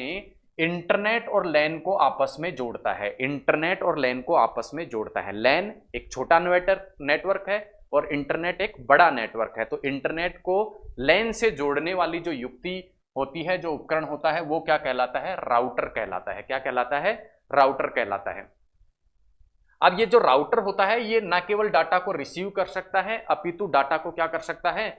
इंटरनेट और लैन को आपस में जोड़ता है, इंटरनेट और लैन को आपस में जोड़ता है। लैन एक छोटा नेटवर्क है और इंटरनेट एक बड़ा नेटवर्क है। तो इंटरनेट को लैन से जोड़ने वाली जो युक्ति होती है, जो उपकरण होता है, वो क्या कहलाता है, राउटर कहलाता है। क्या कहलाता है, राउटर कहलाता है। अब ये जो राउटर होता है ये ना केवल डाटा को रिसीव कर सकता है अपितु डाटा को क्या कर सकता है,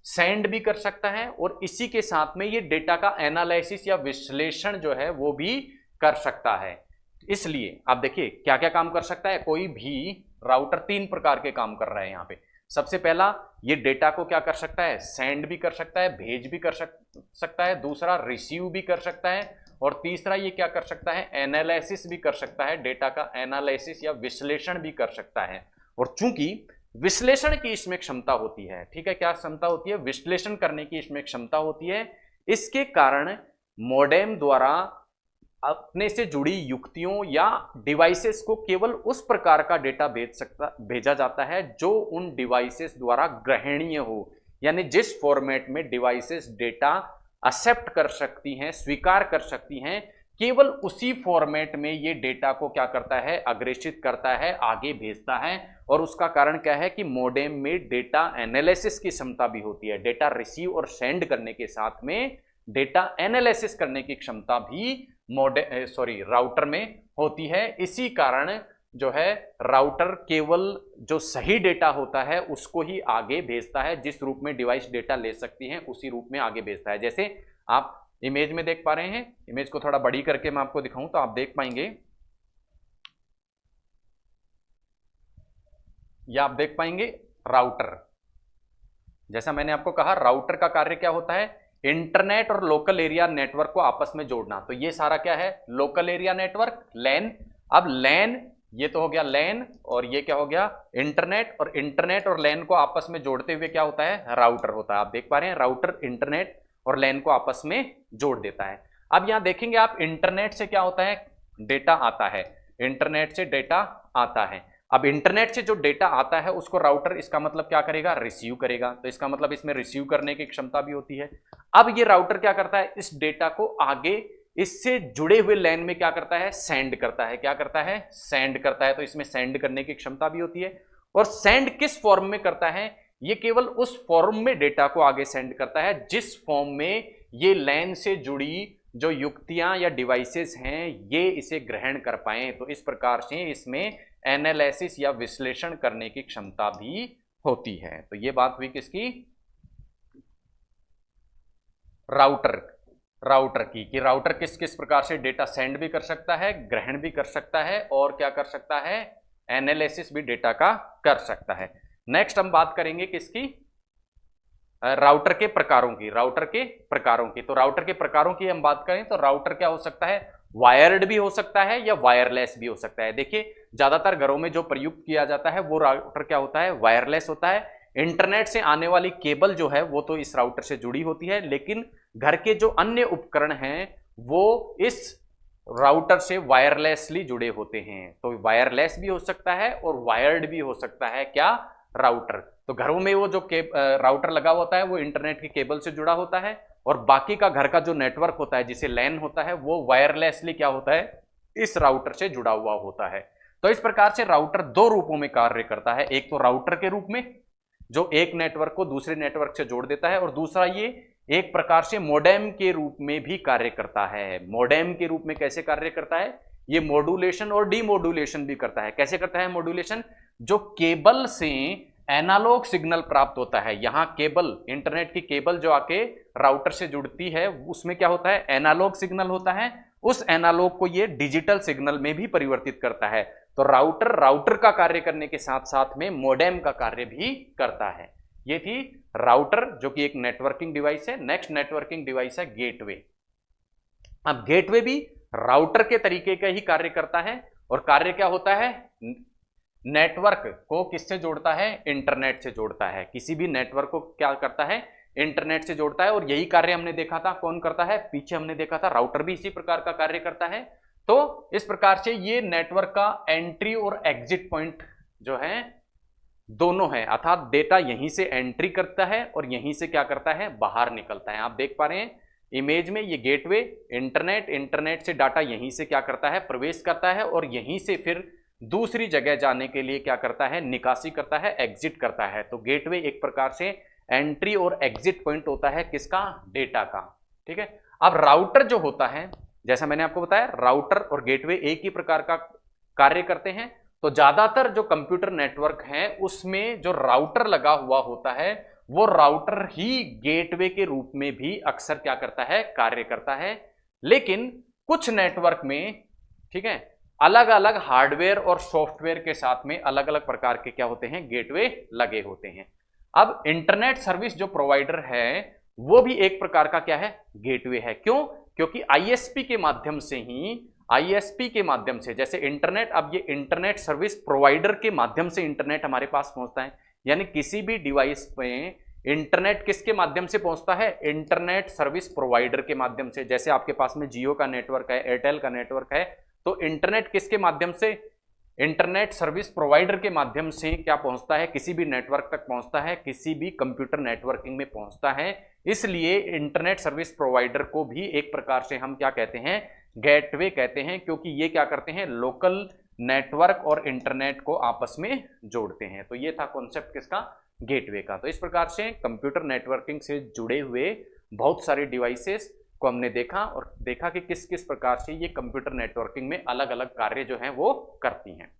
सेंड भी कर सकता है, और इसी के साथ में ये डेटा का एनालिसिस या विश्लेषण जो है वो भी कर सकता है। इसलिए आप देखिए क्या क्या काम कर सकता है, कोई भी राउटर 3 प्रकार के काम कर रहा है यहाँ पे। सबसे पहला, ये डेटा को क्या कर सकता है, सेंड भी कर सकता है, भेज भी कर सकता है। दूसरा, रिसीव भी कर सकता है। और तीसरा, ये क्या कर सकता है, एनालिसिस भी कर सकता है, डेटा का एनालिसिस या विश्लेषण भी कर सकता है। और चूंकि विश्लेषण की इसमें क्षमता होती है, ठीक है, क्या क्षमता होती है, विश्लेषण करने की इसमें क्षमता होती है, इसके कारण मॉडेम द्वारा अपने से जुड़ी युक्तियों या डिवाइसेस को केवल उस प्रकार का डेटा भेजा जाता है जो उन डिवाइसेस द्वारा ग्रहणीय हो। यानी जिस फॉर्मेट में डिवाइसेस डेटा एक्सेप्ट कर सकती हैं, स्वीकार कर सकती हैं, केवल उसी फॉर्मेट में ये डेटा को क्या करता है, अग्रेषित करता है, आगे भेजता है। और उसका कारण क्या है कि मॉडेम में डेटा एनालिसिस की क्षमता भी होती है। डेटा रिसीव और सेंड करने के साथ में डेटा एनालिसिस करने की क्षमता भी राउटर में होती है। इसी कारण जो है राउटर केवल जो सही डेटा होता है उसको ही आगे भेजता है, जिस रूप में डिवाइस डेटा ले सकती है उसी रूप में आगे भेजता है। जैसे आप इमेज में देख पा रहे हैं, इमेज को थोड़ा बड़ी करके मैं आपको दिखाऊं तो आप देख पाएंगे, या आप देख पाएंगे राउटर। जैसा मैंने आपको कहा, राउटर का कार्य क्या होता है, इंटरनेट और लोकल एरिया नेटवर्क को आपस में जोड़ना। तो ये सारा क्या है, लोकल एरिया नेटवर्क, लैन। अब लैन, ये तो हो गया लैन, और ये क्या हो गया, इंटरनेट। और इंटरनेट और लैन को आपस में जोड़ते हुए क्या होता है, राउटर होता है। आप देख पा रहे हैं, राउटर इंटरनेट और लैन को आपस में जोड़ देता है। अब यहां देखेंगे आप, इंटरनेट से क्या होता है, डेटा आता है, इंटरनेट से डेटा आता है। अब इंटरनेट से जो डेटा आता है उसको राउटर, इसका मतलब क्या करेगा, रिसीव करेगा। तो इसका मतलब इसमें रिसीव करने की क्षमता भी होती है। अब ये राउटर क्या करता है, इस डेटा को आगे इससे जुड़े हुए लैन में क्या करता है, सेंड करता है। क्या करता है, सेंड करता है। तो इसमें सेंड करने की क्षमता भी होती है। और सेंड किस फॉर्म में करता है, ये केवल उस फॉर्म में डेटा को आगे सेंड करता है जिस फॉर्म में ये लैन से जुड़ी जो युक्तियां या डिवाइसेस हैं ये इसे ग्रहण कर पाए। तो इस प्रकार से इसमें एनालिसिस या विश्लेषण करने की क्षमता भी होती है। तो ये बात हुई किसकी, राउटर की, कि राउटर किस किस प्रकार से डेटा सेंड भी कर सकता है, ग्रहण भी कर सकता है, और क्या कर सकता है, एनालिसिस भी डेटा का कर सकता है। नेक्स्ट हम बात करेंगे किसकी, राउटर के प्रकारों की, राउटर के प्रकारों की। तो राउटर के प्रकारों की हम बात करें तो राउटर क्या हो सकता है, वायर्ड भी हो सकता है या वायरलेस भी हो सकता है। देखिए ज्यादातर घरों में जो प्रयुक्त किया जाता है वो राउटर क्या होता है, वायरलेस होता है। इंटरनेट से आने वाली केबल जो है वो तो इस राउटर से जुड़ी होती है, लेकिन घर के जो अन्य उपकरण हैं वो इस राउटर से वायरलेसली जुड़े होते हैं। तो वायरलेस भी हो सकता है और वायर्ड भी हो सकता है क्या, राउटर। तो घरों में वो जो राउटर लगा होता है वो इंटरनेट की केबल से जुड़ा होता है, और बाकी का घर का जो नेटवर्क होता है जिसे लैन होता है वो वायरलेसली क्या होता है, इस राउटर से जुड़ा हुआ होता है। तो इस प्रकार से राउटर 2 रूपों में कार्य करता है, एक तो राउटर के रूप में जो एक नेटवर्क को दूसरे नेटवर्क से जोड़ देता है, और दूसरा ये एक प्रकार से मोडेम के रूप में भी कार्य करता है। मोडेम के रूप में कैसे कार्य करता है, ये मॉड्यूलेशन और डीमॉड्यूलेशन भी करता है। कैसे करता है मॉड्यूलेशन, जो केबल से एनालॉग सिग्नल प्राप्त होता है, यहां केबल, इंटरनेट की केबल जो आके राउटर से जुड़ती है उसमें क्या होता है, एनालॉग सिग्नल होता है, उस एनालॉग को ये डिजिटल सिग्नल में भी परिवर्तित करता है। तो राउटर का कार्य करने के साथ साथ में मोडेम का कार्य भी करता है। ये थी राउटर जो कि एक नेटवर्किंग डिवाइस है। नेक्स्ट नेटवर्किंग डिवाइस है गेटवे। अब गेटवे भी राउटर के तरीके का ही कार्य करता है। और कार्य क्या होता है? नेटवर्क को किससे जोड़ता है? इंटरनेट से जोड़ता है। किसी भी नेटवर्क को क्या करता है? इंटरनेट से जोड़ता है। और यही कार्य हमने देखा था कौन करता है? पीछे हमने देखा था राउटर भी इसी प्रकार का कार्य करता है। तो इस प्रकार से ये नेटवर्क का एंट्री और एग्जिट पॉइंट जो है दोनों है, अर्थात डेटा यहीं से एंट्री करता है और यहीं से क्या करता है? बाहर निकलता है। आप देख पा रहे हैं इमेज में ये गेटवे इंटरनेट, इंटरनेट से डाटा यहीं से क्या करता है? प्रवेश करता है और यहीं से फिर दूसरी जगह जाने के लिए क्या करता है? निकासी करता है, एग्जिट करता है। तो गेटवे एक प्रकार से एंट्री और एग्जिट पॉइंट होता है किसका? डेटा का। ठीक है। अब राउटर जो होता है, जैसा मैंने आपको बताया, राउटर और गेटवे एक ही प्रकार का कार्य करते हैं। तो ज्यादातर जो कंप्यूटर नेटवर्क है उसमें जो राउटर लगा हुआ होता है वो राउटर ही गेटवे के रूप में भी अक्सर क्या करता है? कार्य करता है। लेकिन कुछ नेटवर्क में, ठीक है, अलग अलग हार्डवेयर और सॉफ्टवेयर के साथ में अलग अलग प्रकार के क्या होते हैं? गेटवे लगे होते हैं। अब इंटरनेट सर्विस जो प्रोवाइडर है वो भी एक प्रकार का क्या है? गेटवे है। क्यों? क्योंकि आईएसपी के माध्यम से ही, आईएसपी के माध्यम से, जैसे इंटरनेट, अब ये इंटरनेट सर्विस प्रोवाइडर के माध्यम से इंटरनेट हमारे पास पहुंचता है। यानी किसी भी डिवाइस पे इंटरनेट किसके माध्यम से पहुंचता है? इंटरनेट सर्विस प्रोवाइडर के माध्यम से। जैसे आपके पास में जियो का नेटवर्क है, एयरटेल का नेटवर्क है, तो इंटरनेट किसके माध्यम से? इंटरनेट सर्विस प्रोवाइडर के माध्यम से क्या पहुंचता है? किसी भी नेटवर्क तक पहुंचता है, किसी भी कंप्यूटर नेटवर्किंग में पहुंचता है। इसलिए इंटरनेट सर्विस प्रोवाइडर को भी एक प्रकार से हम क्या कहते हैं? गेटवे कहते हैं, क्योंकि ये क्या करते हैं? लोकल नेटवर्क और इंटरनेट को आपस में जोड़ते हैं। तो ये था कॉन्सेप्ट किसका? गेटवे का। तो इस प्रकार से कंप्यूटर नेटवर्किंग से जुड़े हुए बहुत सारे डिवाइसेस को हमने देखा और देखा कि किस किस प्रकार से ये कंप्यूटर नेटवर्किंग में अलग अलग कार्य जो हैं वो करती हैं।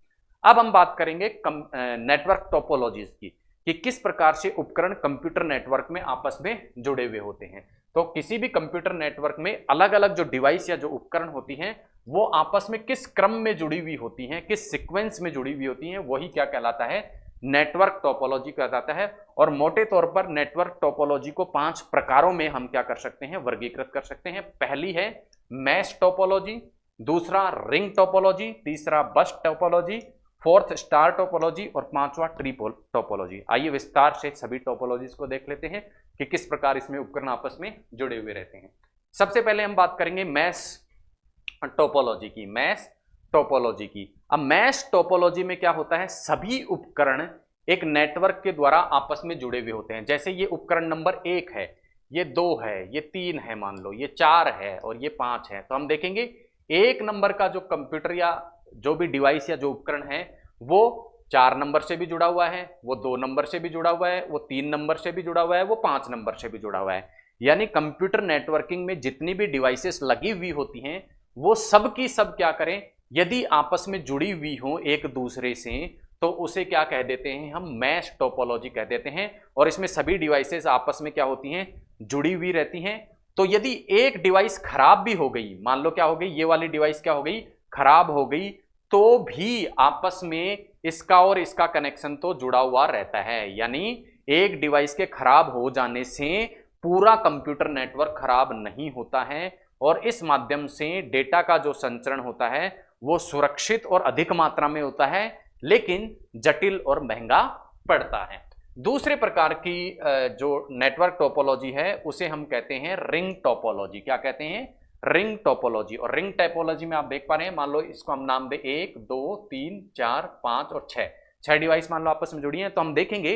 अब हम बात करेंगे नेटवर्क टोपोलॉजीज की, कि किस प्रकार से उपकरण कंप्यूटर नेटवर्क में आपस में जुड़े हुए होते हैं। तो किसी भी कंप्यूटर नेटवर्क में अलग अलग जो डिवाइस या जो उपकरण होती हैं वो आपस में किस क्रम में जुड़ी हुई होती हैं, किस सीक्वेंस में जुड़ी हुई होती हैं, वही क्या कहलाता है? नेटवर्क टोपोलॉजी कहलाता है। और मोटे तौर पर नेटवर्क टोपोलॉजी को 5 प्रकारों में हम क्या कर सकते हैं? वर्गीकृत कर सकते हैं। पहली है मैश टोपोलॉजी, दूसरा रिंग टोपोलॉजी, तीसरा बस टोपोलॉजी, फोर्थ स्टार टोपोलॉजी और पांचवा ट्री टोपोलॉजी। आइए विस्तार से सभी टोपोलॉजीज को देख लेते हैं कि किस प्रकार इसमें उपकरण आपस में जुड़े हुए रहते हैं। सबसे पहले हम बात करेंगे मैश टोपोलॉजी की। मैश टोपोलॉजी की, अब मैश टोपोलॉजी में क्या होता है? सभी उपकरण एक नेटवर्क के द्वारा आपस में जुड़े हुए होते हैं। जैसे ये उपकरण नंबर 1 है, ये 2 है, ये 3 है, मान लो ये 4 है और ये 5 है। तो हम देखेंगे 1 नंबर का जो कंप्यूटर या जो भी डिवाइस या जो उपकरण है वो 4 नंबर से भी जुड़ा हुआ है, वो 2 नंबर से भी जुड़ा हुआ है, वो 3 नंबर से भी जुड़ा हुआ है, वो 5 नंबर से भी जुड़ा हुआ है। यानी कंप्यूटर नेटवर्किंग में जितनी भी डिवाइसेस लगी हुई होती हैं वो सब की सब क्या करें? यदि आपस में जुड़ी हुई हो एक दूसरे से तो उसे क्या कह देते हैं? हम मैश टोपोलॉजी कह देते हैं। और इसमें सभी डिवाइसेस आपस में क्या होती हैं? जुड़ी हुई रहती हैं। तो यदि एक डिवाइस खराब भी हो गई, मान लो क्या हो गई, ये वाली डिवाइस क्या हो गई? खराब हो गई, तो भी आपस में इसका और इसका कनेक्शन तो जुड़ा हुआ रहता है। यानी एक डिवाइस के खराब हो जाने से पूरा कंप्यूटर नेटवर्क खराब नहीं होता है और इस माध्यम से डेटा का जो संचरण होता है वो सुरक्षित और अधिक मात्रा में होता है, लेकिन जटिल और महंगा पड़ता है। दूसरे प्रकार की जो नेटवर्क टोपोलॉजी है उसे हम कहते हैं रिंग टोपोलॉजी। क्या कहते हैं? Ring topology. और रिंग टोपोलॉजी में आप देख पा रहे हैं, मान लो इसको हम नाम दे 1 2 3 4 5 और 6 डिवाइस मान लो आपस में जुड़ी हैं। तो हम देखेंगे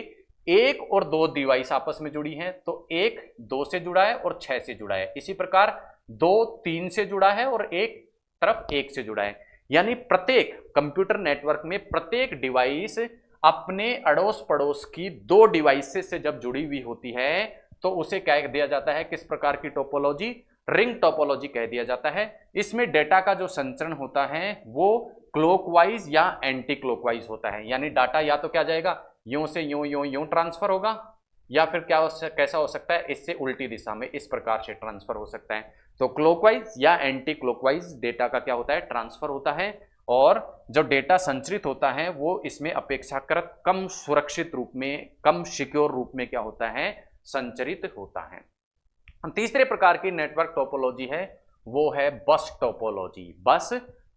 1 और 2 डिवाइस आपस में जुड़ी हैं, तो 1 2 से जुड़ा है और 6 से जुड़ा है। इसी प्रकार 2 3 से जुड़ा है और एक तरफ 1 से जुड़ा है। यानी प्रत्येक कंप्यूटर नेटवर्क में प्रत्येक डिवाइस अपने अड़ोस पड़ोस की 2 डिवाइसेस से जब जुड़ी हुई होती है तो उसे क्या दिया जाता है? किस प्रकार की टोपोलॉजी? रिंग टोपोलॉजी कह दिया जाता है। इसमें डेटा का जो संचरण होता है वो क्लॉकवाइज या एंटी क्लॉकवाइज होता है। यानी डाटा या तो क्या जाएगा? यूं से यूं यूं यूं ट्रांसफर होगा, या फिर कैसा हो सकता है? इससे उल्टी दिशा में इस प्रकार से ट्रांसफर हो सकता है। तो क्लॉकवाइज या एंटी क्लॉकवाइज डेटा का क्या होता है? ट्रांसफर होता है। और जो डेटा संचरित होता है वो इसमें अपेक्षाकृत कम सुरक्षित रूप में, कम सिक्योर रूप में क्या होता है? संचरित होता है। तीसरे प्रकार की नेटवर्क टोपोलॉजी है वो है बस टोपोलॉजी, बस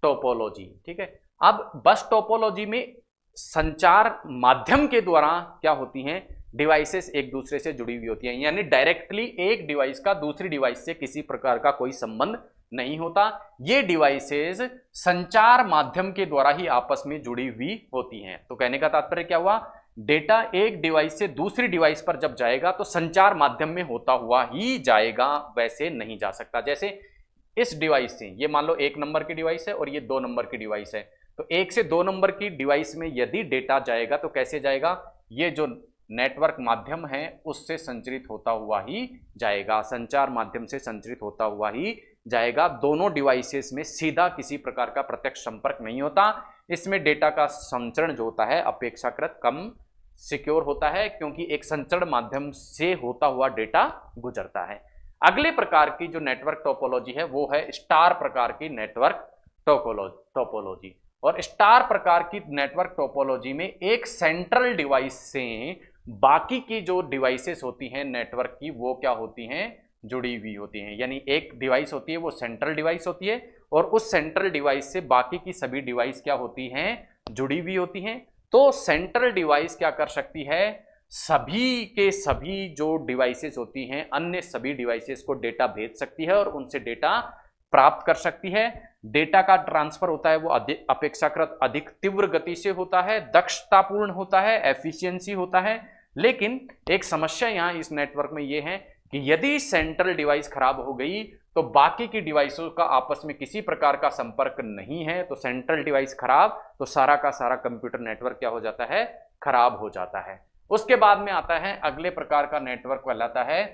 टोपोलॉजी। ठीक है, अब बस टोपोलॉजी में संचार माध्यम के द्वारा क्या होती हैं, डिवाइसेस एक दूसरे से जुड़ी हुई होती हैं, यानी डायरेक्टली एक डिवाइस का दूसरी डिवाइस से किसी प्रकार का कोई संबंध नहीं होता। ये डिवाइसेस संचार माध्यम के द्वारा ही आपस में जुड़ी हुई होती हैं। तो कहने का तात्पर्य क्या हुआ, डेटा एक डिवाइस से दूसरी डिवाइस पर जब जाएगा तो संचार माध्यम में होता हुआ ही जाएगा, वैसे नहीं जा सकता। जैसे इस डिवाइस से, ये मान लो 1 नंबर की डिवाइस है और ये 2 नंबर की डिवाइस है, तो 1 से 2 नंबर की डिवाइस में यदि डेटा जाएगा तो कैसे जाएगा, ये जो नेटवर्क माध्यम है उससे संचरित होता हुआ ही जाएगा, संचार माध्यम से संचरित होता हुआ ही जाएगा। दोनों डिवाइसेस में सीधा किसी प्रकार का प्रत्यक्ष संपर्क नहीं होता। इसमें डेटा का संचरण जो होता है अपेक्षाकृत कम सिक्योर होता है, क्योंकि एक संचरण माध्यम से होता हुआ डेटा गुजरता है। अगले प्रकार की जो नेटवर्क टोपोलॉजी है वो है स्टार प्रकार की नेटवर्क टोपोलॉजी। और स्टार प्रकार की नेटवर्क टोपोलॉजी में एक सेंट्रल डिवाइस से बाकी की जो डिवाइसेस होती हैं नेटवर्क की, वो क्या होती हैं, जुड़ी हुई होती हैं। यानी एक डिवाइस होती है वो सेंट्रल डिवाइस होती है और उस सेंट्रल डिवाइस से बाकी की सभी डिवाइस क्या होती हैं, जुड़ी हुई होती हैं। तो सेंट्रल डिवाइस क्या कर सकती है, सभी के सभी जो डिवाइसेस होती हैं अन्य सभी डिवाइसेस को डेटा भेज सकती है और उनसे डेटा प्राप्त कर सकती है। डेटा का ट्रांसफर होता है वो अपेक्षाकृत अधिक तीव्र गति से होता है, दक्षतापूर्ण होता है, एफिशिएंसी होता है। लेकिन एक समस्या यहाँ इस नेटवर्क में ये है कि यदि सेंट्रल डिवाइस खराब हो गई तो बाकी की डिवाइसों का आपस में किसी प्रकार का संपर्क नहीं है, तो सेंट्रल डिवाइस खराब तो सारा का सारा कंप्यूटर नेटवर्क क्या हो जाता है, खराब हो जाता है। उसके बाद में आता है अगले प्रकार का नेटवर्क कहलाता है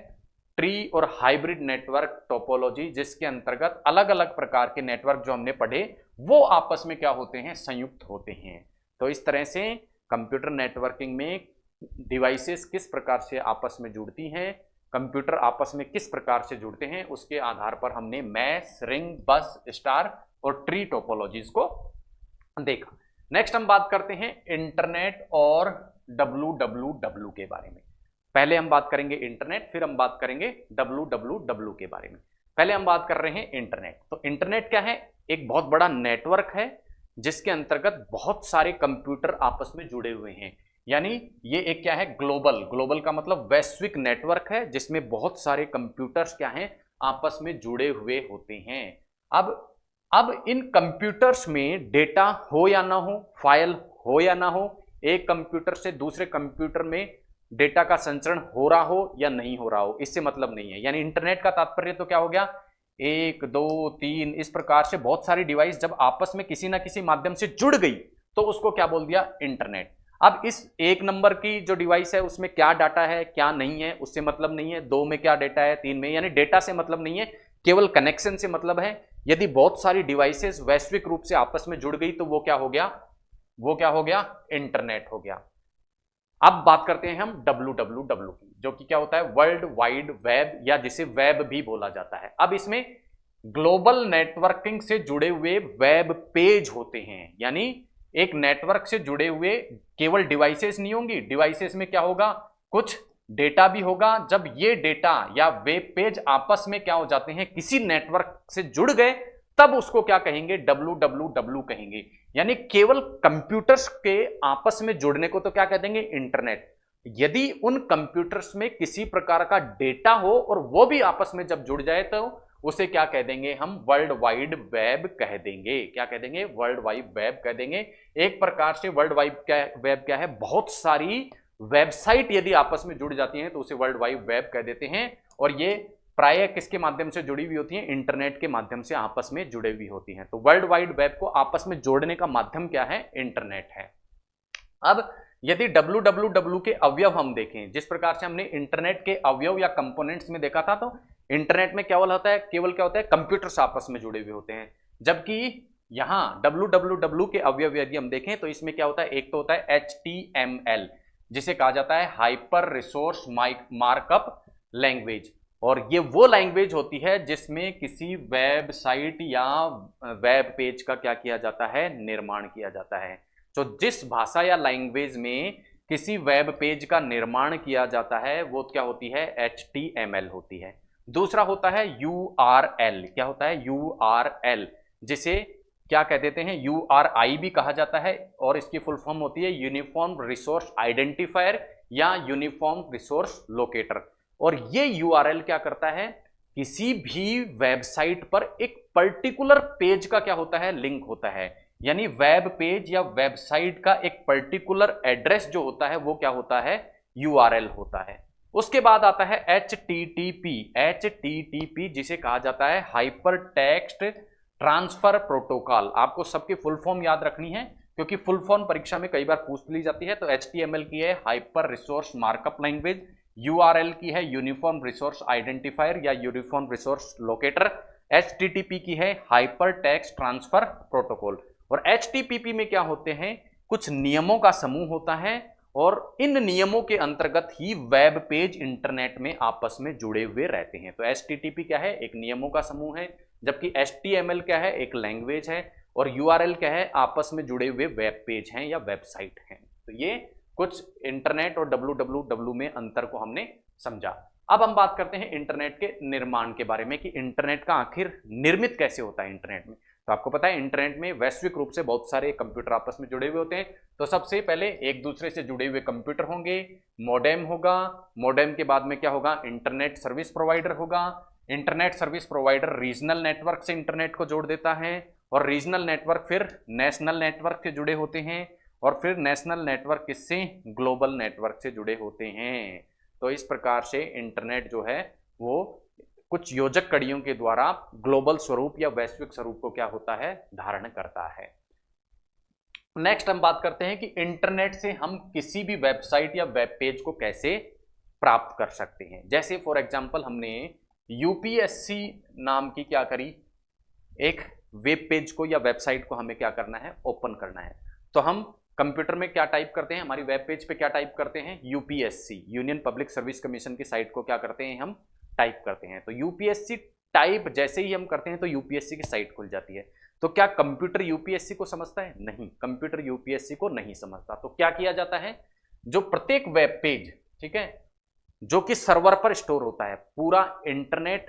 ट्री और हाइब्रिड नेटवर्क टोपोलॉजी, जिसके अंतर्गत अलग अलग प्रकार के नेटवर्क जो हमने पढ़े वो आपस में क्या होते हैं, संयुक्त होते हैं। तो इस तरह से कंप्यूटर नेटवर्किंग में डिवाइसेस किस प्रकार से आपस में जुड़ती हैं, कंप्यूटर आपस में किस प्रकार से जुड़ते हैं, उसके आधार पर हमने मैश, रिंग, बस, स्टार और ट्री टोपोलॉजीज को देखा। नेक्स्ट हम बात करते हैं इंटरनेट और WWW के बारे में। पहले हम बात करेंगे इंटरनेट, फिर हम बात करेंगे WWW के बारे में। पहले हम बात कर रहे हैं इंटरनेट। तो इंटरनेट क्या है, एक बहुत बड़ा नेटवर्क है जिसके अंतर्गत बहुत सारे कंप्यूटर आपस में जुड़े हुए हैं। यानी ये एक क्या है, ग्लोबल का मतलब वैश्विक नेटवर्क है जिसमें बहुत सारे कंप्यूटर्स क्या हैं, आपस में जुड़े हुए होते हैं। अब इन कंप्यूटर्स में डेटा हो या ना हो, फाइल हो या ना हो, एक कंप्यूटर से दूसरे कंप्यूटर में डेटा का संचरण हो रहा हो या नहीं हो रहा हो, इससे मतलब नहीं है। यानी इंटरनेट का तात्पर्य तो क्या हो गया, 1 2 3 इस प्रकार से बहुत सारी डिवाइस जब आपस में किसी ना किसी माध्यम से जुड़ गई तो उसको क्या बोल दिया, इंटरनेट। अब इस 1 नंबर की जो डिवाइस है उसमें क्या डाटा है क्या नहीं है उससे मतलब नहीं है, 2 में क्या डेटा है 3 में, यानी डेटा से मतलब नहीं है, केवल कनेक्शन से मतलब है। यदि बहुत सारी डिवाइसेस वैश्विक रूप से आपस में जुड़ गई तो वो क्या हो गया, इंटरनेट हो गया। अब बात करते हैं हम WWW की, जो कि क्या होता है, वर्ल्ड वाइड वेब, या जिसे वेब भी बोला जाता है। अब इसमें ग्लोबल नेटवर्किंग से जुड़े हुए वेब पेज होते हैं। यानी एक नेटवर्क से जुड़े हुए केवल डिवाइसेस नहीं होंगी, डिवाइसेस में क्या होगा, कुछ डेटा भी होगा। जब ये डेटा या वेब पेज आपस में क्या हो जाते हैं, किसी नेटवर्क से जुड़ गए, तब उसको क्या कहेंगे, WWW कहेंगे। यानी केवल कंप्यूटर्स के आपस में जुड़ने को तो क्या कह देंगे, इंटरनेट। यदि उन कंप्यूटर्स में किसी प्रकार का डेटा हो और वो भी आपस में जब जुड़ जाए तो उसे क्या कह देंगे, हम वर्ल्ड वाइड वेब कह देंगे। क्या कह देंगे, वर्ल्ड वाइड वेब कह देंगे। एक प्रकार से वर्ल्ड वाइड वेब क्या है, बहुत सारी वेबसाइट यदि आपस में जुड़ जाती हैं तो उसे वर्ल्ड वाइड वेब कह देते हैं। और ये प्राय किसके माध्यम से जुड़ी हुई होती हैं, इंटरनेट के माध्यम से आपस में जुड़ी हुई होती हैं। तो वर्ल्ड वाइड वेब को आपस में जोड़ने का माध्यम क्या है, इंटरनेट है। अब यदि WWW के अवयव हम देखें, जिस प्रकार से हमने इंटरनेट के अवयव या कंपोनेंट्स में देखा था, तो इंटरनेट में केवल क्या होता है, कंप्यूटर्स आपस में जुड़े हुए होते हैं। जबकि यहां WWW के अवयव यदि हम देखें तो इसमें क्या होता है, एक तो होता है HTML, जिसे कहा जाता है हाइपर रिसोर्स मार्कअप लैंग्वेज। और ये वो लैंग्वेज होती है जिसमें किसी वेबसाइट या वेब पेज का क्या किया जाता है, निर्माण किया जाता है। तो जिस भाषा या लैंग्वेज में किसी वेब पेज का निर्माण किया जाता है वो क्या होती है, HTML होती है। दूसरा होता है URL। क्या होता है? URL, जिसे क्या कह देते हैं? URI भी कहा जाता है, और इसकी फुल फॉर्म होती है यूनिफॉर्म रिसोर्स आइडेंटिफायर या यूनिफॉर्म रिसोर्स लोकेटर। और ये URL क्या करता है? किसी भी वेबसाइट पर एक पर्टिकुलर पेज का क्या होता है? लिंक होता है। यानी वेब पेज या वेबसाइट का एक पर्टिकुलर एड्रेस जो होता है वो क्या होता है? URL होता है। उसके बाद आता है HTTP। HTTP जिसे कहा जाता है हाइपर टेक्स्ट ट्रांसफर प्रोटोकॉल। आपको सबकी फुल फॉर्म याद रखनी है, क्योंकि फुल फॉर्म परीक्षा में कई बार पूछ ली जाती है। तो HTML की है hyper resource markup language, URL की है यूनिफॉर्म रिसोर्स आइडेंटिफायर या यूनिफॉर्म रिसोर्स लोकेटर, HTTP की है हाइपर टेक्स्ट ट्रांसफर प्रोटोकॉल। और HTTP में क्या होते हैं? कुछ नियमों का समूह होता है, और इन नियमों के अंतर्गत ही वेब पेज इंटरनेट में आपस में जुड़े हुए रहते हैं। तो HTTP क्या है? एक नियमों का समूह है, जबकि HTML क्या है? एक लैंग्वेज है, और URL क्या है? आपस में जुड़े हुए वेब पेज हैं या वेबसाइट हैं। तो ये कुछ इंटरनेट और www में अंतर को हमने समझा। अब हम बात करते हैं इंटरनेट के निर्माण के बारे में, कि इंटरनेट का आखिर निर्मित कैसे होता है इंटरनेट में। तो आपको पता है इंटरनेट में वैश्विक रूप से बहुत सारे कंप्यूटर आपस में जुड़े हुए होते हैं। तो सबसे पहले एक दूसरे से जुड़े हुए कंप्यूटर होंगे, मॉडेम होगा, मॉडेम के बाद में क्या होगा? इंटरनेट सर्विस प्रोवाइडर होगा। Internet service provider regional network से इंटरनेट को जोड़ देता है, और रीजनल नेटवर्क फिर नेशनल नेटवर्क से जुड़े होते हैं, और फिर नेशनल नेटवर्क किससे? ग्लोबल नेटवर्क से जुड़े होते हैं। तो इस प्रकार से इंटरनेट जो है वो कुछ योजक कड़ियों के द्वारा ग्लोबल स्वरूप या वैश्विक स्वरूप को क्या होता है? धारण करता है। नेक्स्ट हम बात करते हैं कि इंटरनेट से हम किसी भी वेबसाइट या वेब पेज को कैसे प्राप्त कर सकते हैं। जैसे फॉर एग्जांपल हमने UPSC नाम की क्या करी? एक वेब पेज को या वेबसाइट को हमें क्या करना है? ओपन करना है। तो हम कंप्यूटर में क्या टाइप करते हैं? हमारी वेब पेज पे क्या टाइप करते हैं? UPSC, union public service commission की साइट को क्या करते हैं? हम टाइप करते हैं। तो UPSC टाइप जैसे ही हम करते हैं तो UPSC की साइट खुल जाती है। तो क्या कंप्यूटर UPSC को समझता है? नहीं, कंप्यूटर UPSC को नहीं समझता। तो क्या किया जाता है? जो प्रत्येक वेब पेज, ठीक है, जो कि सर्वर पर स्टोर होता है, पूरा इंटरनेट,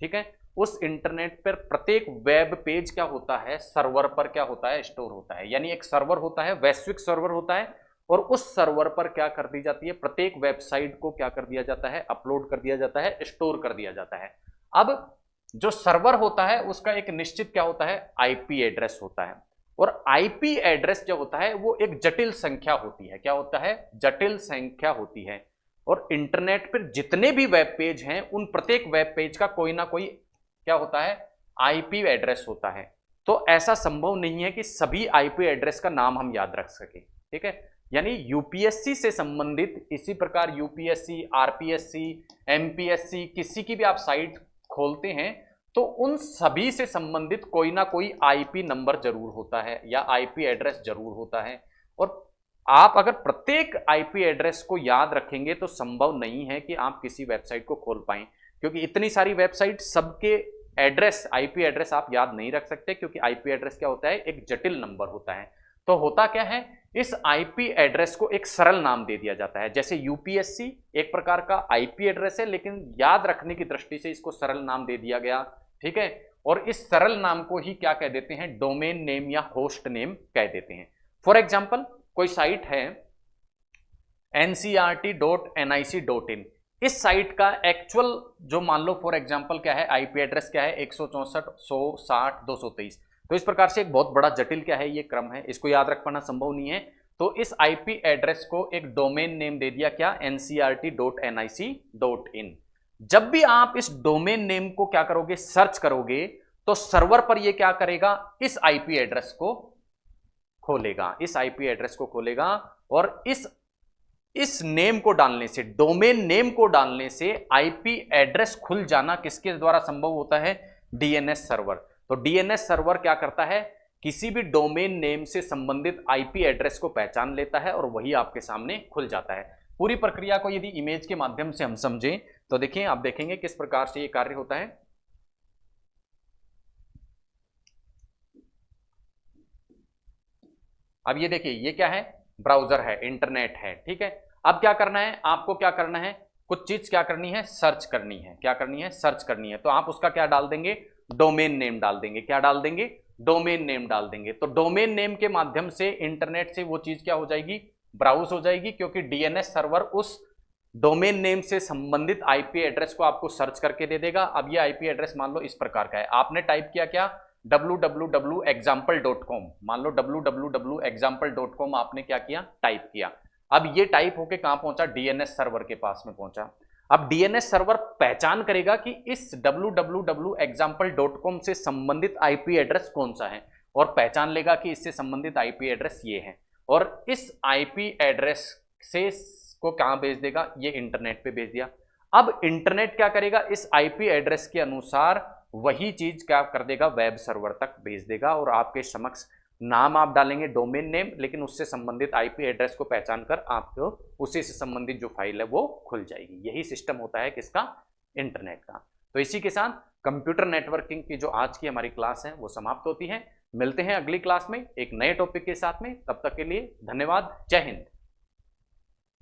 ठीक है, उस इंटरनेट पर प्रत्येक वेब पेज क्या होता है? सर्वर पर क्या होता है? स्टोर होता है। यानी एक सर्वर होता है, वैश्विक सर्वर होता है, और उस सर्वर पर क्या कर दी जाती है? प्रत्येक वेबसाइट को क्या कर दिया जाता है? अपलोड कर दिया जाता है, स्टोर कर दिया जाता है। अब जो सर्वर होता है उसका एक निश्चित क्या होता है? IP एड्रेस होता है, और IP एड्रेस जो होता है वो एक जटिल संख्या होती है। क्या होता है? जटिल संख्या होती है। और इंटरनेट पर जितने भी वेब पेज हैं उन प्रत्येक वेब पेज का कोई ना कोई क्या होता है? IP एड्रेस होता है। तो ऐसा संभव नहीं है कि सभी IP एड्रेस का नाम हम याद रख सके, ठीक है। यानी UPSC से संबंधित इसी प्रकार UPSC, RPSC, MPSC किसी की भी आप साइट खोलते हैं तो उन सभी से संबंधित कोई ना कोई IP नंबर जरूर होता है या IP एड्रेस जरूर होता है। और आप अगर प्रत्येक IP एड्रेस को याद रखेंगे तो संभव नहीं है कि आप किसी वेबसाइट को खोल पाएं, क्योंकि इतनी सारी वेबसाइट सबके एड्रेस, IP एड्रेस आप याद नहीं रख सकते, क्योंकि IP एड्रेस क्या होता है? एक जटिल नंबर होता है। तो होता क्या है? इस IP एड्रेस को एक सरल नाम दे दिया जाता है। जैसे UPSC एक प्रकार का IP एड्रेस है, लेकिन याद रखने की दृष्टि से इसको सरल नाम दे दिया गया, ठीक है। और इस सरल नाम को ही क्या कह देते हैं? डोमेन नेम या होस्ट नेम कह देते हैं। फॉर एग्जाम्पल कोई साइट है ncrt.nic.in, इस साइट का एक्चुअल जो मान लो फॉर एग्जांपल क्या है? IP एड्रेस क्या है? 164.160.223। तो इस प्रकार से एक बहुत बड़ा जटिल क्या है? ये क्रम है, इसको याद रख पाना संभव नहीं है। तो इस IP एड्रेस को एक डोमेन नेम दे दिया, क्या? ncrt.nic.in। जब भी आप इस डोमेन नेम को क्या करोगे? सर्च करोगे, तो सर्वर पर ये क्या करेगा? इस IP एड्रेस को खोलेगा, इस IP एड्रेस को खोलेगा, और इस नेम को डालने से, डोमेन नेम को डालने से IP एड्रेस खुल जाना किसके द्वारा संभव होता है? DNS server. तो DNS सर्वर क्या करता है? किसी भी डोमेन नेम से संबंधित IP एड्रेस को पहचान लेता है और वही आपके सामने खुल जाता है। पूरी प्रक्रिया को यदि इमेज के माध्यम से हम समझें तो देखिए, आप देखेंगे किस प्रकार से ये कार्य होता है। अब ये देखिए, ये क्या है? ब्राउजर है, इंटरनेट है, ठीक है। अब क्या करना है आपको? क्या करना है? कुछ चीज क्या करनी है, सर्च करनी है। क्या करनी है, सर्च करनी है। तो आप उसका क्या डाल देंगे, डोमेन नेम डाल देंगे। क्या डाल देंगे, डोमेन नेम डाल देंगे। तो डोमेन नेम के माध्यम से इंटरनेट से वो चीज क्या हो जाएगी, ब्राउज हो जाएगी, क्योंकि डीएनएस सर्वर उस डोमेन नेम से संबंधित आईपी एड्रेस को आपको सर्च करके दे देगा। अब ये आईपी एड्रेस मान लो इस प्रकार का है, आपने टाइप किया क्या, www.example.com, मान लो www.example.com आपने क्या किया, टाइप किया। अब ये टाइप होके कहां पहुंचा, डीएनएस सर्वर के पास में पहुंचा। अब डीएनएस सर्वर पहचान करेगा कि इस www.example.com से संबंधित आईपी एड्रेस कौन सा है, और पहचान लेगा कि इससे संबंधित आईपी एड्रेस ये है, और इस आईपी एड्रेस से को कहां भेज देगा, ये इंटरनेट पे भेज दिया। अब इंटरनेट क्या करेगा, इस आईपी एड्रेस के अनुसार वही चीज क्या कर देगा, वेब सर्वर तक भेज देगा, और आपके समक्ष नाम आप डालेंगे डोमेन नेम, लेकिन उससे संबंधित आईपी एड्रेस को पहचान कर आपको उसी से संबंधित जो फाइल है वो खुल जाएगी। यही सिस्टम होता है किसका, इंटरनेट का। तो इसी के साथ कंप्यूटर नेटवर्किंग की जो आज की हमारी क्लास है वो समाप्त होती है। मिलते हैं अगली क्लास में एक नए टॉपिक के साथ में, तब तक के लिए धन्यवाद, जय हिंद।